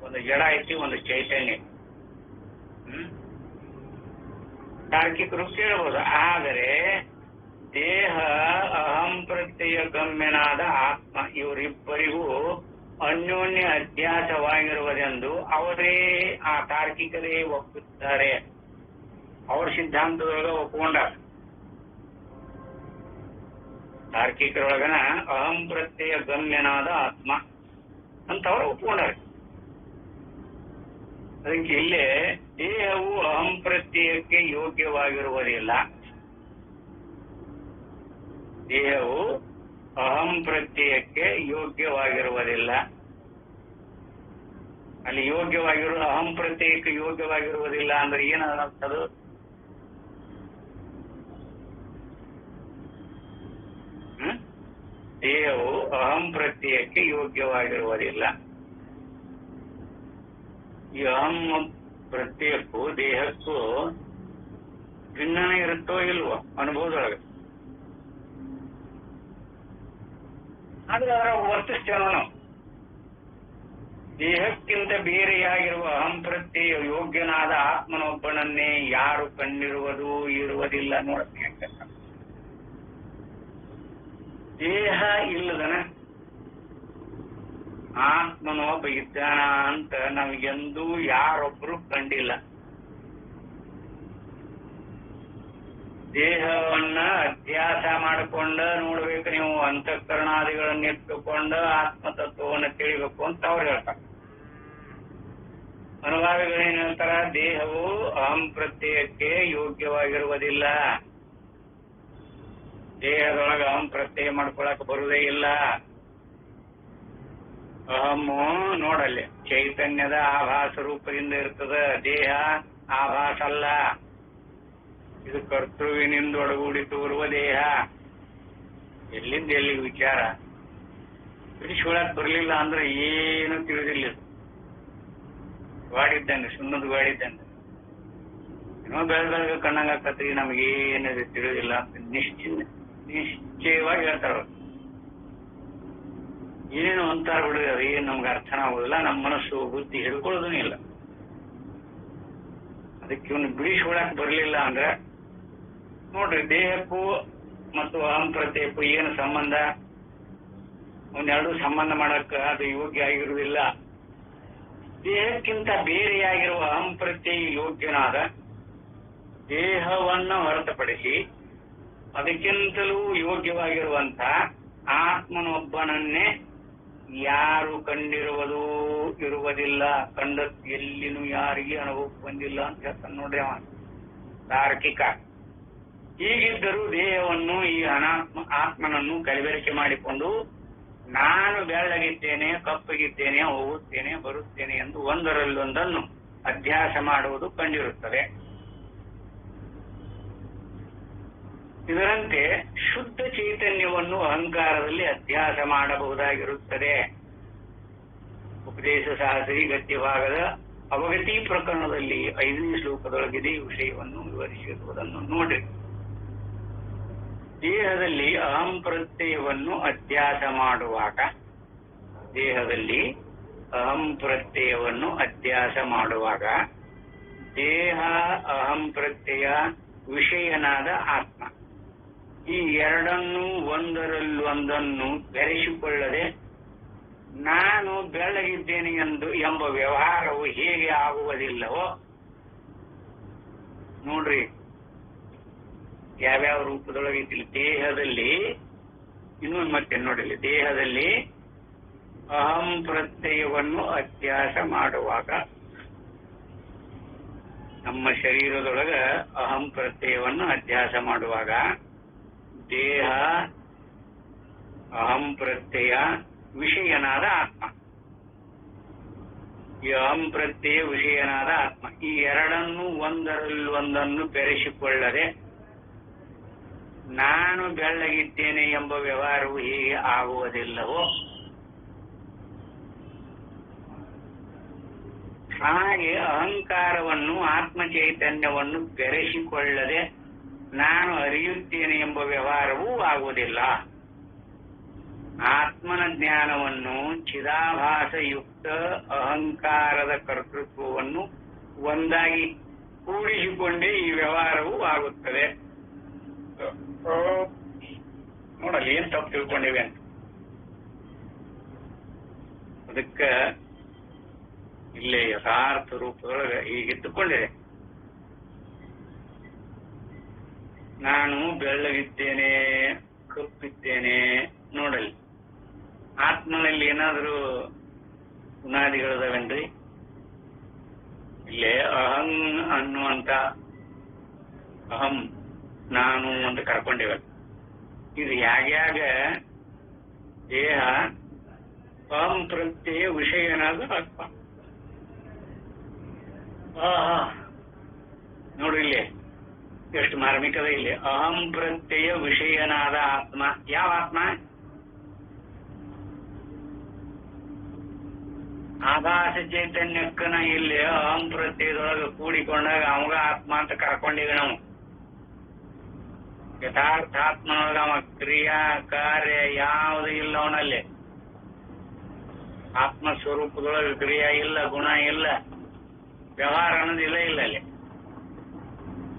ಒಂದು ಜಡ ಐತಿ, ಒಂದು ಚೈತನ್ಯ. ತಾರ್ಕಿಕರು ಕೇಳಬಹುದು. ಆದರೆ ದೇಹ, ಅಹಂ ಪ್ರತ್ಯಯ ಗಮ್ಯನಾದ ಆತ್ಮ ಇವರಿಬ್ಬರಿಗೂ ಅನ್ಯೋನ್ಯ ಅಧ್ಯಾಸವಾಗಿರುವುದೆಂದು ಅವರೇ, ಆ ತಾರ್ಕಿಕರೇ ಒಪ್ಪುತ್ತಾರೆ. ಅವ್ರ ಸಿದ್ಧಾಂತದೊಳಗ ಒಪ್ಕೊಂಡಾರ. ತಾರ್ಕಿಕರೊಳಗನ ಅಹಂ ಪ್ರತ್ಯಯ ಗಮ್ಯನಾದ ಆತ್ಮ ಅಂತ ಅವರು ಒಪ್ಕೊಂಡಾರ. ಅದಕ್ಕೆ ಇಲ್ಲೇ ದೇಹವು ಅಹಂ ಪ್ರತ್ಯಯಕ್ಕೆ ಯೋಗ್ಯವಾಗಿರುವುದಿಲ್ಲ. ದೇಹವು ಅಹಂ ಪ್ರತ್ಯಯಕ್ಕೆ ಯೋಗ್ಯವಾಗಿರುವುದಿಲ್ಲ. ಅಲ್ಲಿ ಅಹಂ ಪ್ರತ್ಯಯಕ್ಕೆ ಯೋಗ್ಯವಾಗಿರುವುದಿಲ್ಲ ಅಂದ್ರೆ ಏನದು? ದೇಹವು ಅಹಂ ಪ್ರತ್ಯಯಕ್ಕೆ ಯೋಗ್ಯವಾಗಿರುವುದಿಲ್ಲ. ಈ ಅಹಂ ಪ್ರತ್ಯಯಕ್ಕೂ ದೇಹಕ್ಕೂ ಭಿನ್ನನೇ ಇರುತ್ತೋ ಇಲ್ವೋ ಅನುಭವದೊಳಗೆ. ಆದ್ರೆ ಅದರ ವರ್ತಿಸ್ತೇವೆ ನಾವು. ದೇಹಕ್ಕಿಂತ ಬೇರೆಯಾಗಿರುವ ಅಹಂ ಪ್ರತ್ಯಯ ಯೋಗ್ಯನಾದ ಆತ್ಮನೊಬ್ಬನನ್ನೇ ಯಾರು ಕಂಡಿರುವುದು ಇರುವುದಿಲ್ಲ ನೋಡ್ತೀನಿ. ದೇಹ ಇಲ್ಲದನ ಆತ್ಮನೊಬ್ಬ ಇದ್ದಾನ ಅಂತ ನಮಗೆಂದೂ ಯಾರೊಬ್ರು ಕಂಡಿಲ್ಲ. ದೇಹವನ್ನ ಅಧ್ಯಾಸ ಮಾಡಿಕೊಂಡ ನೋಡ್ಬೇಕು ನೀವು, ಅಂತಃಕರಣಾದಿಗಳನ್ನಿಟ್ಟುಕೊಂಡ ಆತ್ಮತತ್ವವನ್ನು ತಿಳಿಬೇಕು ಅಂತ ಅವ್ರು ಹೇಳ್ತಾರೆ. ಅನುಭಾವಿಗಳೇನ್ ಹೇಳ್ತಾರ? ದೇಹವು ಅಹಂ ಪ್ರತ್ಯಯಕ್ಕೆ ಯೋಗ್ಯವಾಗಿರುವುದಿಲ್ಲ. ದೇಹದೊಳಗ ಅಹಂ ಪ್ರತ್ಯಯ ಮಾಡ್ಕೊಳಕ್ ಬರುವುದೇ ಇಲ್ಲ. ಅಹಮ್ಮು ನೋಡಲ್ಲಿ ಚೈತನ್ಯದ ಆಭಾಸ ರೂಪದಿಂದ ಇರ್ತದ. ದೇಹ ಆಭಾಸ ಅಲ್ಲ, ಇದು ಕರ್ತೃವಿನಿಂದ ಒಡಗೂಡಿ ತೋರುವ ದೇಹ. ಎಲ್ಲಿಂದ ಎಲ್ಲಿಗೆ ವಿಚಾರ ಬಿಡಿಸ್ಕೊಳಕ್ ಬರ್ಲಿಲ್ಲ ಅಂದ್ರೆ ಏನು ತಿಳಿದಿಲ್ಲ. ಗಾಡಿದ್ದಂಗೆ, ಸುಣ್ಣದ ಗಾಡಿದ್ದಂಗೆ ಏನೋ ಬೆಳೆದಾಗ ಕಣ್ಣಂಗ ಆಕತ್ರಿ, ನಮಗೇನಿದೆ ತಿಳಿದಿಲ್ಲ ಅಂತ ನಿಶ್ಚಯವಾಗಿ ಹೇಳ್ತಾರ. ಏನೇನು ಅಂತಾರ ಬಿಡ್ರಿ, ಅದೇನು ನಮ್ಗೆ ಅರ್ಥನ ಆಗೋದಿಲ್ಲ, ನಮ್ಮ ಮನಸ್ಸು ಬುದ್ಧಿ ಹಿಡ್ಕೊಳ್ಳೋದೂ ಇಲ್ಲ. ಅದಕ್ಕೆ ಇವನು ಬಿಡಿಸ್ಕೊಳಕ್ ಬರ್ಲಿಲ್ಲ ಅಂದ್ರೆ ನೋಡ್ರಿ, ದೇಹಕ್ಕೂ ಮತ್ತು ಅಹಂ ಪ್ರತ್ಯಯಕ್ಕೂ ಏನು ಸಂಬಂಧ? ಅವನ್ನೆರಡು ಸಂಬಂಧ ಮಾಡಕ್ ಅದು ಯೋಗ್ಯ ಆಗಿರುವುದಿಲ್ಲ. ದೇಹಕ್ಕಿಂತ ಬೇರೆಯಾಗಿರುವ ಅಹಂ ಪ್ರತ್ಯಯ ಯೋಗ್ಯನಾದ ದೇಹವನ್ನು ಹೊರತುಪಡಿಸಿ ಅದಕ್ಕಿಂತಲೂ ಯೋಗ್ಯವಾಗಿರುವಂತ ಆತ್ಮನೊಬ್ಬನನ್ನೇ ಯಾರು ಕಂಡಿರುವುದೂ ಇರುವುದಿಲ್ಲ, ಕಂಡ ಎಲ್ಲಿನೂ ಯಾರಿಗೆ ಅನುಭವಕ್ಕೆ ಬಂದಿಲ್ಲ ಅಂತ ಹೇಳ್ತಾನೆ ನೋಡ್ರಿ ಅವ ತಾರ್ಕಿಕ. ಹೀಗಿದ್ದರೂ ದೇಹವನ್ನು, ಈ ಆತ್ಮನನ್ನು ಕಲಬೆರಕೆ ಮಾಡಿಕೊಂಡು ನಾನು ಬೆಳ್ಳಗಿದ್ದೇನೆ, ಕಪ್ಪಗಿದ್ದೇನೆ, ಹೋಗುತ್ತೇನೆ, ಬರುತ್ತೇನೆ ಎಂದು ಒಂದರಲ್ಲೊಂದನ್ನು ಅಧ್ಯಾಸ ಮಾಡುವುದು ಕಂಡಿರುತ್ತದೆ. ಇದರಂತೆ ಶುದ್ಧ ಚೈತನ್ಯವನ್ನು ಅಹಂಕಾರದಲ್ಲಿ ಅಧ್ಯಾಸ ಮಾಡಬಹುದಾಗಿರುತ್ತದೆ. ಉಪದೇಶ ಸಹಸ್ರಿ ಗದ್ಯಭಾಗದ ಅವಗತಿ ಪ್ರಕರಣದಲ್ಲಿ 5ನೇ ಶ್ಲೋಕದೊಳಗಿದೆ ಈ ವಿಷಯವನ್ನು ವಿವರಿಸಿರುವುದನ್ನು ನೋಡ್ರಿ. ದೇಹದಲ್ಲಿ ಅಹಂ ಪ್ರತ್ಯಯವನ್ನು ಅಧ್ಯಾಸ ಮಾಡುವಾಗ, ದೇಹದಲ್ಲಿ ಅಹಂ ಪ್ರತ್ಯಯವನ್ನು ಅಧ್ಯಾಸ ಮಾಡುವಾಗ ದೇಹ, ಅಹಂ ಪ್ರತ್ಯಯ, ವಿಷಯನಾದ ಆತ್ಮ ಈ ಎರಡನ್ನೂ ಒಂದರಲ್ಲೊಂದನ್ನು ಬೆರೆಸಿಕೊಳ್ಳದೆ ನಾನು ಬೆಳ್ಳಗಿದ್ದೇನೆ ಎಂಬ ವ್ಯವಹಾರವು ಹೇಗೆ ಆಗುವುದಿಲ್ಲವೋ ನೋಡ್ರಿ. ಯಾವ್ಯಾವ ರೂಪದೊಳಗೈತಿ ದೇಹದಲ್ಲಿ, ಇನ್ನೊಂದು ಮತ್ತೆ ನೋಡಿಲ್ಲ, ದೇಹದಲ್ಲಿ ಅಹಂ ಪ್ರತ್ಯಯವನ್ನು ಅಧ್ಯಾಸ ಮಾಡುವಾಗ, ನಮ್ಮ ಶರೀರದೊಳಗ ಅಹಂ ಪ್ರತ್ಯಯವನ್ನು ಅಧ್ಯಾಸ ಮಾಡುವಾಗ ದೇಹ, ಅಹಂ ಪ್ರತ್ಯಯ, ವಿಷಯನಾದ ಆತ್ಮ, ಈ ಅಹಂ ಪ್ರತ್ಯಯ ವಿಷಯನಾದ ಆತ್ಮ ಈ ಎರಡನ್ನೂ ಒಂದರಲ್ಲೊಂದನ್ನು ಬೆರೆಸಿಕೊಳ್ಳದೆ ನಾನು ಬೆಳ್ಳಗಿದ್ದೇನೆ ಎಂಬ ವ್ಯವಹಾರವು ಹೇಗೆ ಆಗುವುದಿಲ್ಲವೋ ಹಾಗೆ ಅಹಂಕಾರವನ್ನು, ಆತ್ಮ ಚೈತನ್ಯವನ್ನು ಬೆರೆಸಿಕೊಳ್ಳದೆ ನಾನು ಅರಿಯುತ್ತೇನೆ ಎಂಬ ವ್ಯವಹಾರವೂ ಆಗುವುದಿಲ್ಲ. ಆತ್ಮನ ಜ್ಞಾನವನ್ನು, ಚಿದಾಭಾಸಯುಕ್ತ ಅಹಂಕಾರದ ಕರ್ತೃತ್ವವನ್ನು ಒಂದಾಗಿ ಕೂಡಿಸಿಕೊಂಡೇ ಈ ವ್ಯವಹಾರವೂ ಆಗುತ್ತದೆ. ನೋಡಲ್ಲಿ ಏನ್ ತಪ್ಪು ತಿಳ್ಕೊಂಡಿವೆ ಅಂತ. ಅದಕ್ಕ ಇಲ್ಲೇ ಯಥಾರ್ಥ ರೂಪದೊಳಗೆ ಹೀಗಿದ್ದುಕೊಂಡಿದೆ. ನಾನು ಬೆಳ್ಳಗಿದ್ದೇನೆ, ಕಪ್ಪಿದ್ದೇನೆ. ನೋಡಲಿ, ಆತ್ಮನಲ್ಲಿ ಏನಾದರೂ ಗುಣಾದಿಗಳದವೇನ್ರಿ? ಇಲ್ಲೇ ಅಹಂ ಅನ್ನುವಂತ ಅಹಂ, ನಾನು ಅಂತ ಕರ್ಕೊಂಡಿವೆ. ಇದು ಯಾಗ್ಯಾಗ ದೇಹ, ಅಹಂ ಪ್ರತ್ಯಯ, ವಿಷಯನಾದ ಆತ್ಮ. ನೋಡು ಇಲ್ಲಿ ಎಷ್ಟು ಮಾರ್ಮಿಕದ. ಇಲ್ಲಿ ಅಹಂ ಪ್ರತ್ಯಯ ವಿಷಯನಾದ ಆತ್ಮ. ಯಾವ ಆತ್ಮ? ಆಭಾಸ ಚೈತನ್ಯಕ್ಕನ ಇಲ್ಲಿ ಅಹಂ ಪ್ರತ್ಯಯದೊಳಗೆ ಕೂಡಿಕೊಂಡಾಗ ಅವಾಗ ಆತ್ಮ ಅಂತ ಕರ್ಕೊಂಡಿವಿ ನಾವು. ಯಥಾರ್ಥಾತ್ಮನೊಳಗ ಅವ ಕ್ರಿಯಾ ಕಾರ್ಯ ಯಾವುದು ಇಲ್ಲ ಅವನಲ್ಲಿ. ಆತ್ಮ ಸ್ವರೂಪದೊಳಗೆ ಕ್ರಿಯಾ ಇಲ್ಲ, ಗುಣ ಇಲ್ಲ, ವ್ಯವಹಾರ ಅನ್ನೋದಿಲ್ಲ. ಇಲ್ಲ ಅಲ್ಲಿ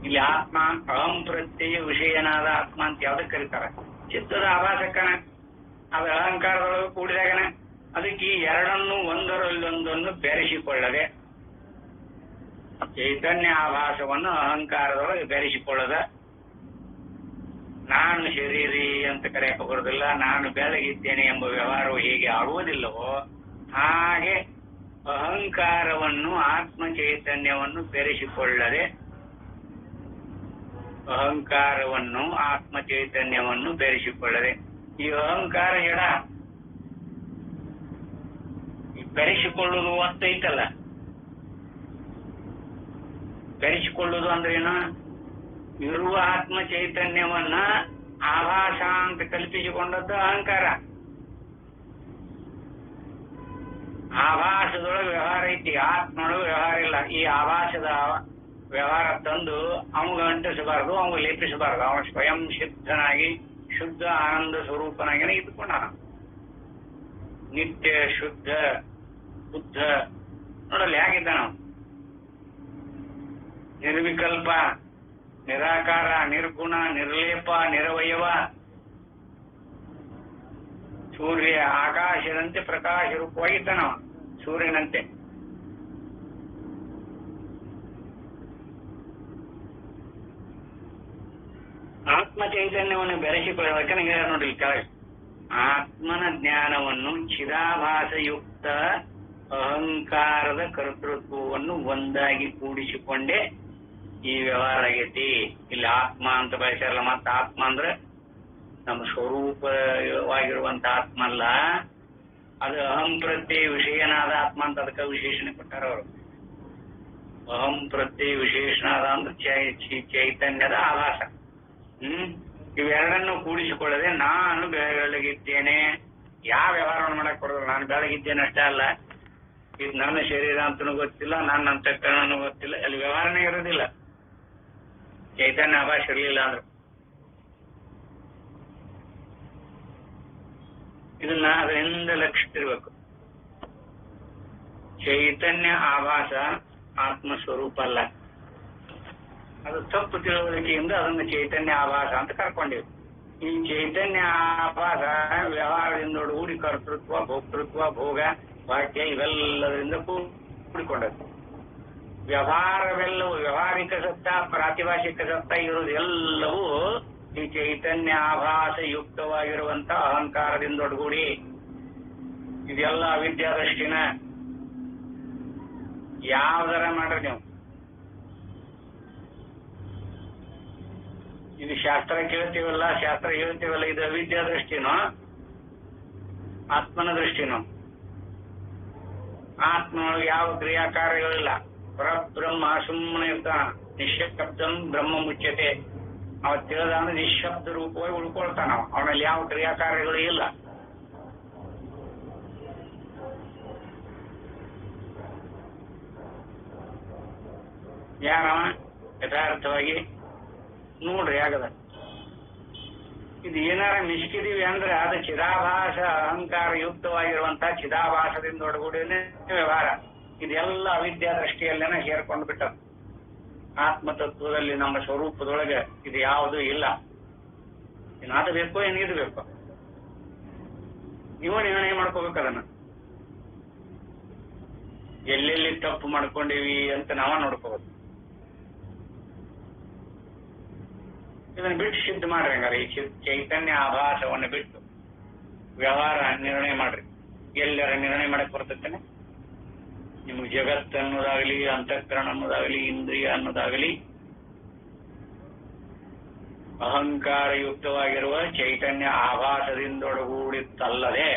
ಇಲ್ಲಿ ಆತ್ಮ ಅಹಂ ಪ್ರತ್ಯಯ ವಿಷಯನಾದ ಆತ್ಮ ಅಂತ ಯಾವ್ದಕ್ಕೆ ಕರೀತಾರ? ಚಿತ್ತದ ಆಭಾಸಕ್ಕನ, ಅದು ಅಹಂಕಾರದೊಳಗೆ ಕೂಡಿದಾಗನ. ಅದಕ್ಕೆ ಈ ಎರಡನ್ನು ಒಂದರಲ್ಲೊಂದನ್ನು ಬೆರೆಸಿಕೊಳ್ಳದೆ, ಚೈತನ್ಯ ಆಭಾಸವನ್ನು ಅಹಂಕಾರದೊಳಗೆ ಬೆರೆಸಿಕೊಳ್ಳದ ನಾನು ಶರೀರಿ ಅಂತ ಕರೆಯಕ್ಕೆ ಬರುವುದಿಲ್ಲ, ನಾನು ಬೆಳಗಿದ್ದೇನೆ ಎಂಬ ವ್ಯವಹಾರವು ಹೇಗೆ ಆಗುವುದಿಲ್ಲವೋ ಹಾಗೆ ಅಹಂಕಾರವನ್ನು, ಆತ್ಮ ಚೈತನ್ಯವನ್ನು ಬೆರೆಸಿಕೊಳ್ಳದೆ, ಅಹಂಕಾರವನ್ನು, ಆತ್ಮ ಚೈತನ್ಯವನ್ನು ಬೆರೆಸಿಕೊಳ್ಳದೆ, ಈ ಅಹಂಕಾರ ಎಡ ಬೆರೆಸಿಕೊಳ್ಳುವುದು ಅಂತೈತಲ್ಲ. ಬೆರೆಸಿಕೊಳ್ಳುವುದು ಅಂದ್ರೇನು? ಇರುವ ಆತ್ಮ ಚೈತನ್ಯವನ್ನ ಆಭಾಸ ಅಂತ ಕಲ್ಪಿಸಿಕೊಂಡದ್ದು ಅಹಂಕಾರ. ಆಭಾಸದೊಳಗೆ ವ್ಯವಹಾರ ಐತಿ, ಆತ್ಮೊಳಗೆ ವ್ಯವಹಾರ ಇಲ್ಲ. ಈ ಆಭಾಸದ ವ್ಯವಹಾರ ತಂದು ಅವಂಗ ಅಂಟಿಸಬಾರ್ದು, ಅವಂಗ ಲೇಪಿಸಬಾರ್ದು. ಅವನ ಸ್ವಯಂ ಸಿದ್ಧನಾಗಿ ಶುದ್ಧ ಆನಂದ ಸ್ವರೂಪನಾಗಿನ ಇದ್ಕೊಂಡ ನಿತ್ಯ ಶುದ್ಧ ಬುದ್ಧ ನೋಡಲ್ಲಿ ಹೇಗಿದ್ದ ನಾವು. ನಿರ್ವಿಕಲ್ಪ, ನಿರಾಕಾರ, ನಿರ್ಗುಣ, ನಿರ್ಲೇಪ, ನಿರವಯವ, ಸೂರ್ಯ ಆಕಾಶದಂತೆ ಪ್ರಕಾಶ ರೂಪವಾಗಿದ್ದ ನಾವು, ಸೂರ್ಯನಂತೆ. ಆತ್ಮ ಚೈತನ್ಯವನ್ನು ಬೆರೆಸಿಕೊಳ್ಳಬೇಕಂದ್ರೆ ಹೇಳ ನೋಡಿ ಕೆಳಗೆ. ಆತ್ಮನ ಜ್ಞಾನವನ್ನು ಚಿದಾಭಾಸಯುಕ್ತ ಅಹಂಕಾರದ ಕರ್ತೃತ್ವವನ್ನು ಒಂದಾಗಿ ಕೂಡಿಸಿಕೊಂಡೇ ಈ ವ್ಯವಹಾರ ಆಗೈತಿ. ಇಲ್ಲಿ ಆತ್ಮ ಅಂತ ಬಯಸಾರಲ್ಲ. ಮತ್ತ ಆತ್ಮ ಅಂದ್ರೆ ನಮ್ಮ ಸ್ವರೂಪವಾಗಿರುವಂತ ಆತ್ಮ ಅಲ್ಲ, ಅದು ಅಹಂ ಪ್ರತ್ಯಯ ವಿಷಯನಾದ ಆತ್ಮ ಅಂತ ಅದಕ್ಕೆ ವಿಶೇಷಣೆ ಕೊಟ್ಟಾರ ಅವರು. ಅಹಂ ಪ್ರತ್ಯಯ ವಿಶೇಷನಾದ ಅಂದ್ರೆ ಚೈತನ್ಯದ ಆಭಾಸ. ಇವೆರಡನ್ನು ಕೂಡಿಸಿಕೊಳ್ಳದೆ ನಾನು ಬೆಳಗಿದ್ದೇನೆ, ಯಾವ ವ್ಯವಹಾರವನ್ನು ಮಾಡಕ್ ಕೊಡೋದು. ನಾನು ಬೆಳಗಿದ್ದೇನೆ ಅಷ್ಟೇ ಅಲ್ಲ, ಇದು ನನ್ನ ಶರೀರ ಅಂತನೂ ಗೊತ್ತಿಲ್ಲ, ನನ್ನ ಅಂತಃಕರಣನೂ ಗೊತ್ತಿಲ್ಲ, ಅಲ್ಲಿ ವ್ಯವಹಾರನೇ ಇರೋದಿಲ್ಲ. ಚೈತನ್ಯ ಆಭಾಸ ಇರಲಿಲ್ಲ ಅಂದ್ರೆ ಇದನ್ನ ಅದರಿಂದ ಲಕ್ಷಿಸಿರ್ಬೇಕು. ಚೈತನ್ಯ ಆಭಾಸ ಆತ್ಮ ಸ್ವರೂಪ ಅಲ್ಲ. ಅದು ತಪ್ಪು ತಿಳುವಳಿಕೆಯಿಂದ ಅದನ್ನು ಚೈತನ್ಯ ಆಭಾಸ ಅಂತ ಕರ್ಕೊಂಡಿವಿ. ಈ ಚೈತನ್ಯ ಆಭಾಸ ವ್ಯವಹಾರದಿಂದ ಕೂಡಿ ಕರ್ತೃತ್ವ, ಭೋಕ್ತೃತ್ವ, ಭೋಗ, ವಾಕ್ಯ ಇವೆಲ್ಲದರಿಂದ ಕೂಡಿಕೊಂಡದ್ದು. ವ್ಯವಹಾರವೆಲ್ಲವೂ ವ್ಯವಹಾರಿಕ ಸತ್ತ, ಪ್ರಾತಿಭಾಷಿಕ ಸತ್ತ ಇರುವುದು ಎಲ್ಲವೂ ಈ ಚೈತನ್ಯ ಆಭಾಸ ಯುಕ್ತವಾಗಿರುವಂತ ಅಹಂಕಾರದಿಂದ ಒಡಗೂಡಿ. ಇದೆಲ್ಲ ಅವಿದ್ಯಾದೃಷ್ಟಿನ. ಯಾವ್ದಾರ ಮಾಡ್ರಿ ನೀವು, ಇದು ಶಾಸ್ತ್ರ ಕೇಳ್ತೀವಲ್ಲ, ಶಾಸ್ತ್ರ ಹೇಳ್ತೀವಲ್ಲ, ಇದು ಅವಿದ್ಯಾ ದೃಷ್ಟಿನೋ ಆತ್ಮನ ದೃಷ್ಟಿನೋ? ಆತ್ಮನೊಳಗೆ ಯಾವ ಕ್ರಿಯಾಕಾರ್ಯಗಳಿಲ್ಲ. ಪರಬ್ರಹ್ಮ ಸುಮ್ಮನೆ ಇರ್ತಾನ, ನಿಶ್ಶಬ್ದಂ ಬ್ರಹ್ಮ ಮುಚ್ಯತೆ. ಅವ ತಿಳಿದ ಅಂದ್ರೆ ನಿಶ್ಶಬ್ದ ರೂಪವಾಗಿ ಉಳ್ಕೊಳ್ತಾನ. ಅವನಲ್ಲಿ ಯಾವ ಕ್ರಿಯಾಕಾರ್ಯಗಳು ಇಲ್ಲ. ಯಾರವ ಯಥಾರ್ಥವಾಗಿ ನೋಡ್ರಿ ಆಗದ. ಇದು ಏನಾರ ಮಿಸ್ಕಿದೀವಿ ಅಂದ್ರೆ ಅದು ಚಿದಾಭಾಸ ಅಹಂಕಾರ ಯುಕ್ತವಾಗಿರುವಂತ ಚಿದಾಭಾಸದಿಂದ ಒಡಗೂಡಿನೇ ವ್ಯವಹಾರ. ಇದೆಲ್ಲ ಅವಿದ್ಯಾ ದೃಷ್ಟಿಯಲ್ಲೇನೆ ಸೇರ್ಕೊಂಡು ಬಿಟ್ಟ. ಆತ್ಮತತ್ವದಲ್ಲಿ ನಮ್ಮ ಸ್ವರೂಪದೊಳಗೆ ಇದು ಯಾವುದೂ ಇಲ್ಲ. ಏನಾದ ಬೇಕೋ ಏನಿದು ಬೇಕೋ ನೀವು ನಿರ್ಣಯ ಮಾಡ್ಕೋಬೇಕು. ಅದನ್ನ ಎಲ್ಲೆಲ್ಲಿ ತಪ್ಪು ಮಾಡ್ಕೊಂಡಿವಿ ಅಂತ ನಾವ ನೋಡ್ಕೋಬೇಕು. ಇದನ್ನ ಬಿಟ್ಟು ಸಿದ್ಧ ಮಾಡ್ರಿ. ಹಂಗಾರೆ ಈ ಚೈತನ್ಯ ಆಭಾಸವನ್ನು ಬಿಟ್ಟು ವ್ಯವಹಾರ ನಿರ್ಣಯ ಮಾಡ್ರಿ. ಎಲ್ಲರ ನಿರ್ಣಯ ಮಾಡಕ್ ಬರ್ತೇನೆ ನಿಮ್ಗೆ. ಜಗತ್ತು ಅನ್ನೋದಾಗಲಿ, ಅಂತಃಕರಣ ಅನ್ನೋದಾಗಲಿ, ಇಂದ್ರಿಯ ಅನ್ನೋದಾಗಲಿ ಅಹಂಕಾರ ಯುಕ್ತವಾಗಿರುವ ಚೈತನ್ಯ ಆಭಾಸದಿಂದೊಡಗೂಡಿತ್ತಲ್ಲದೆ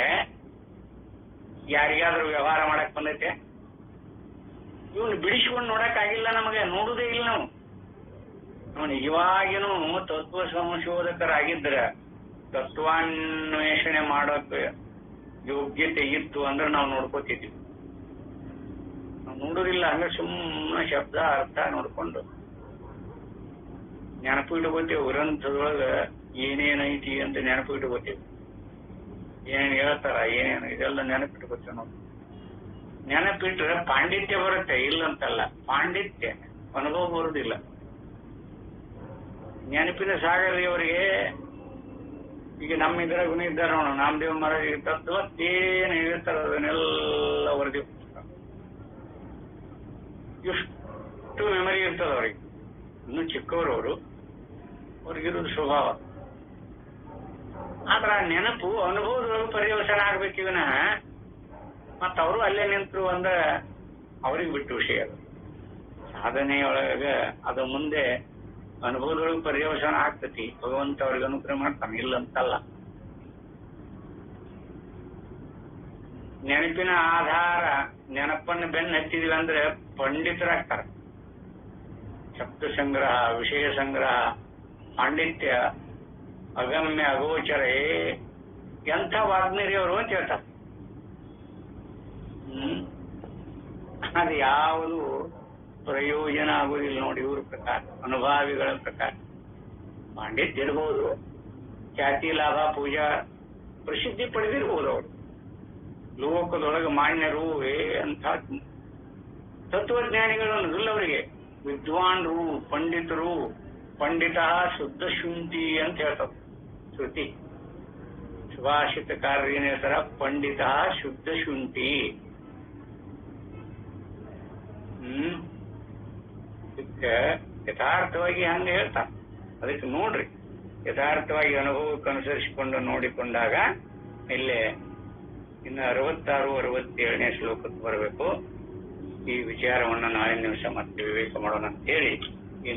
ಯಾರಿಗಾದ್ರೂ ವ್ಯವಹಾರ ಮಾಡಕ್ ಬಂದೈತೆ? ಇವನು ಬಿಡಿಸ್ಕೊಂಡು ನೋಡಕ್ ಆಗಿಲ್ಲ, ನಮಗೆ ನೋಡುವುದೇ ಇಲ್ಲ. ನಾವು ನಿಜವಾಗಿನೂ ತತ್ವ ಸಂಶೋಧಕರಾಗಿದ್ರೆ, ತತ್ವಾನ್ವೇಷಣೆ ಮಾಡೋಕೆ ಯೋಗ್ಯತೆ ಇತ್ತು ಅಂದ್ರೆ ನಾವು ನೋಡ್ಕೋತಿದ್ವಿ. ನಾವು ನೋಡುದಿಲ್ಲ. ಹಂಗ ಸುಮ್ಮನೆ ಶಬ್ದ ಅರ್ಥ ನೋಡ್ಕೊಂಡು ನೆನಪು ಇಟ್ಕೋತೇವೆ. ಗ್ರಂಥದೊಳಗ ಏನೇನೈತಿ ಅಂತ ನೆನಪು ಇಟ್ಕೋತೇವೆ. ಏನೇನು ಹೇಳ್ತಾರ, ಏನೇನು ಇದೆಲ್ಲ ನೆನಪಿಟ್ಕೋತೇವೆ ನಾವು. ನೆನಪಿಟ್ರೆ ಪಾಂಡಿತ್ಯ ಬರುತ್ತೆ, ಇಲ್ಲಂತಲ್ಲ. ಪಾಂಡಿತ್ಯ ಅನುಭವ ಬರುವುದಿಲ್ಲ. ನೆನಪಿನ ಸಾಗರದವರಿಗೆ ಈಗ ನಮ್ಮ ಇದ್ರಾಗ ಇದ್ದಾರೆ ನೋಡ, ನಾಮದೇವ್ ಮಹಾರಾಜ್ ತತ್ವತ್ತೇನು ಹೇಳ್ತಾರ ಅದನ್ನೆಲ್ಲ ವರದಿ. ಎಷ್ಟು ಮೆಮರಿ ಇರ್ತದ ಅವ್ರಿಗೆ. ಇನ್ನು ಚಿಕ್ಕವರು ಅವರು, ಅವ್ರಿಗಿರೋದು ಸ್ವಭಾವ. ಆದ್ರ ನೆನಪು ಅನುಭವದೊಳಗೆ ಪರ್ಯವಸನ ಆಗ್ಬೇಕಿವನ ಮತ್ತ ಅವರು ಅಲ್ಲೇ ನಿಂತರು ಅಂದ್ರೆ ಅವ್ರಿಗೆ ಬಿಟ್ಟು ವಿಷಯ. ಅದು ಸಾಧನೆಯೊಳಗ ಅದು ಮುಂದೆ ಅನುಭವದೊಳಗೆ ಪರ್ಯವಸನ ಆಗ್ತತಿ. ಭಗವಂತ ಅವ್ರಿಗೆ ಅನುಗ್ರಹ ಮಾಡ್ತಾನೆ, ಇಲ್ಲಂತಲ್ಲ. ನೆನಪಿನ ಆಧಾರ, ನೆನಪನ್ನು ಬೆನ್ನು ಹತ್ತಿದ್ವಿ ಅಂದ್ರೆ ಪಂಡಿತರಾಗ್ತಾರೆ. ಶಬ್ದ ಸಂಗ್ರಹ, ವಿಷಯ ಸಂಗ್ರಹ, ಪಾಂಡಿತ್ಯ ಅಗಮ್ಯ ಅಗೋಚರೇ. ಎಂಥ ವಾಗ್ಮಿರಿ ಅವರು ಅಂತ ಹೇಳ್ತಾರೆ. ಅದು ಯಾವುದು ಪ್ರಯೋಜನ ಆಗುವುದಿಲ್ಲ ನೋಡಿ ಇವ್ರ ಪ್ರಕಾರ, ಅನುಭಾವಿಗಳ ಪ್ರಕಾರ. ಪಾಂಡಿತ್ಯ ಇರ್ಬೋದು, ಖ್ಯಾತಿ ಲಾಭ ಪೂಜಾ ಪ್ರಸಿದ್ಧಿ ಪಡೆದಿರ್ಬೋದು ಅವರು, ಲೋಕದೊಳಗೆ ಮಾನ್ಯರು ಅಂತ ತತ್ವಜ್ಞಾನಿಗಳು ಅನ್ನೋದಿಲ್ಲ ಅವರಿಗೆ. ವಿದ್ವಾನ್ರು, ಪಂಡಿತರು, ಪಂಡಿತ ಶುದ್ಧ ಶುಂಠಿ ಅಂತ ಹೇಳ್ತಾರೆ ಶ್ರುತಿ. ಸುಭಾಷಿತಕಾರರಿನ ಹೆಸರ ಪಂಡಿತ ಶುದ್ಧ ಶುಂಠಿ. ಯಥಾರ್ಥವಾಗಿ ಹಂಗೆ ಹೇಳ್ತಾರೆ. ಅದಕ್ಕೆ ನೋಡ್ರಿ, ಯಥಾರ್ಥವಾಗಿ ಅನುಭವಕ್ಕೆ ಅನುಸರಿಸಿಕೊಂಡು ನೋಡಿಕೊಂಡಾಗ ಇಲ್ಲೇ ಇನ್ನು 66, 67ನೇ ಶ್ಲೋಕಕ್ಕೆ ಬರಬೇಕು. ಈ ವಿಚಾರವನ್ನು ನಾಳೆ ನಿಮಿಷ ಮತ್ತೆ ವಿವೇಕ ಮಾಡೋಣ ಅಂತ ಹೇಳಿ ಈ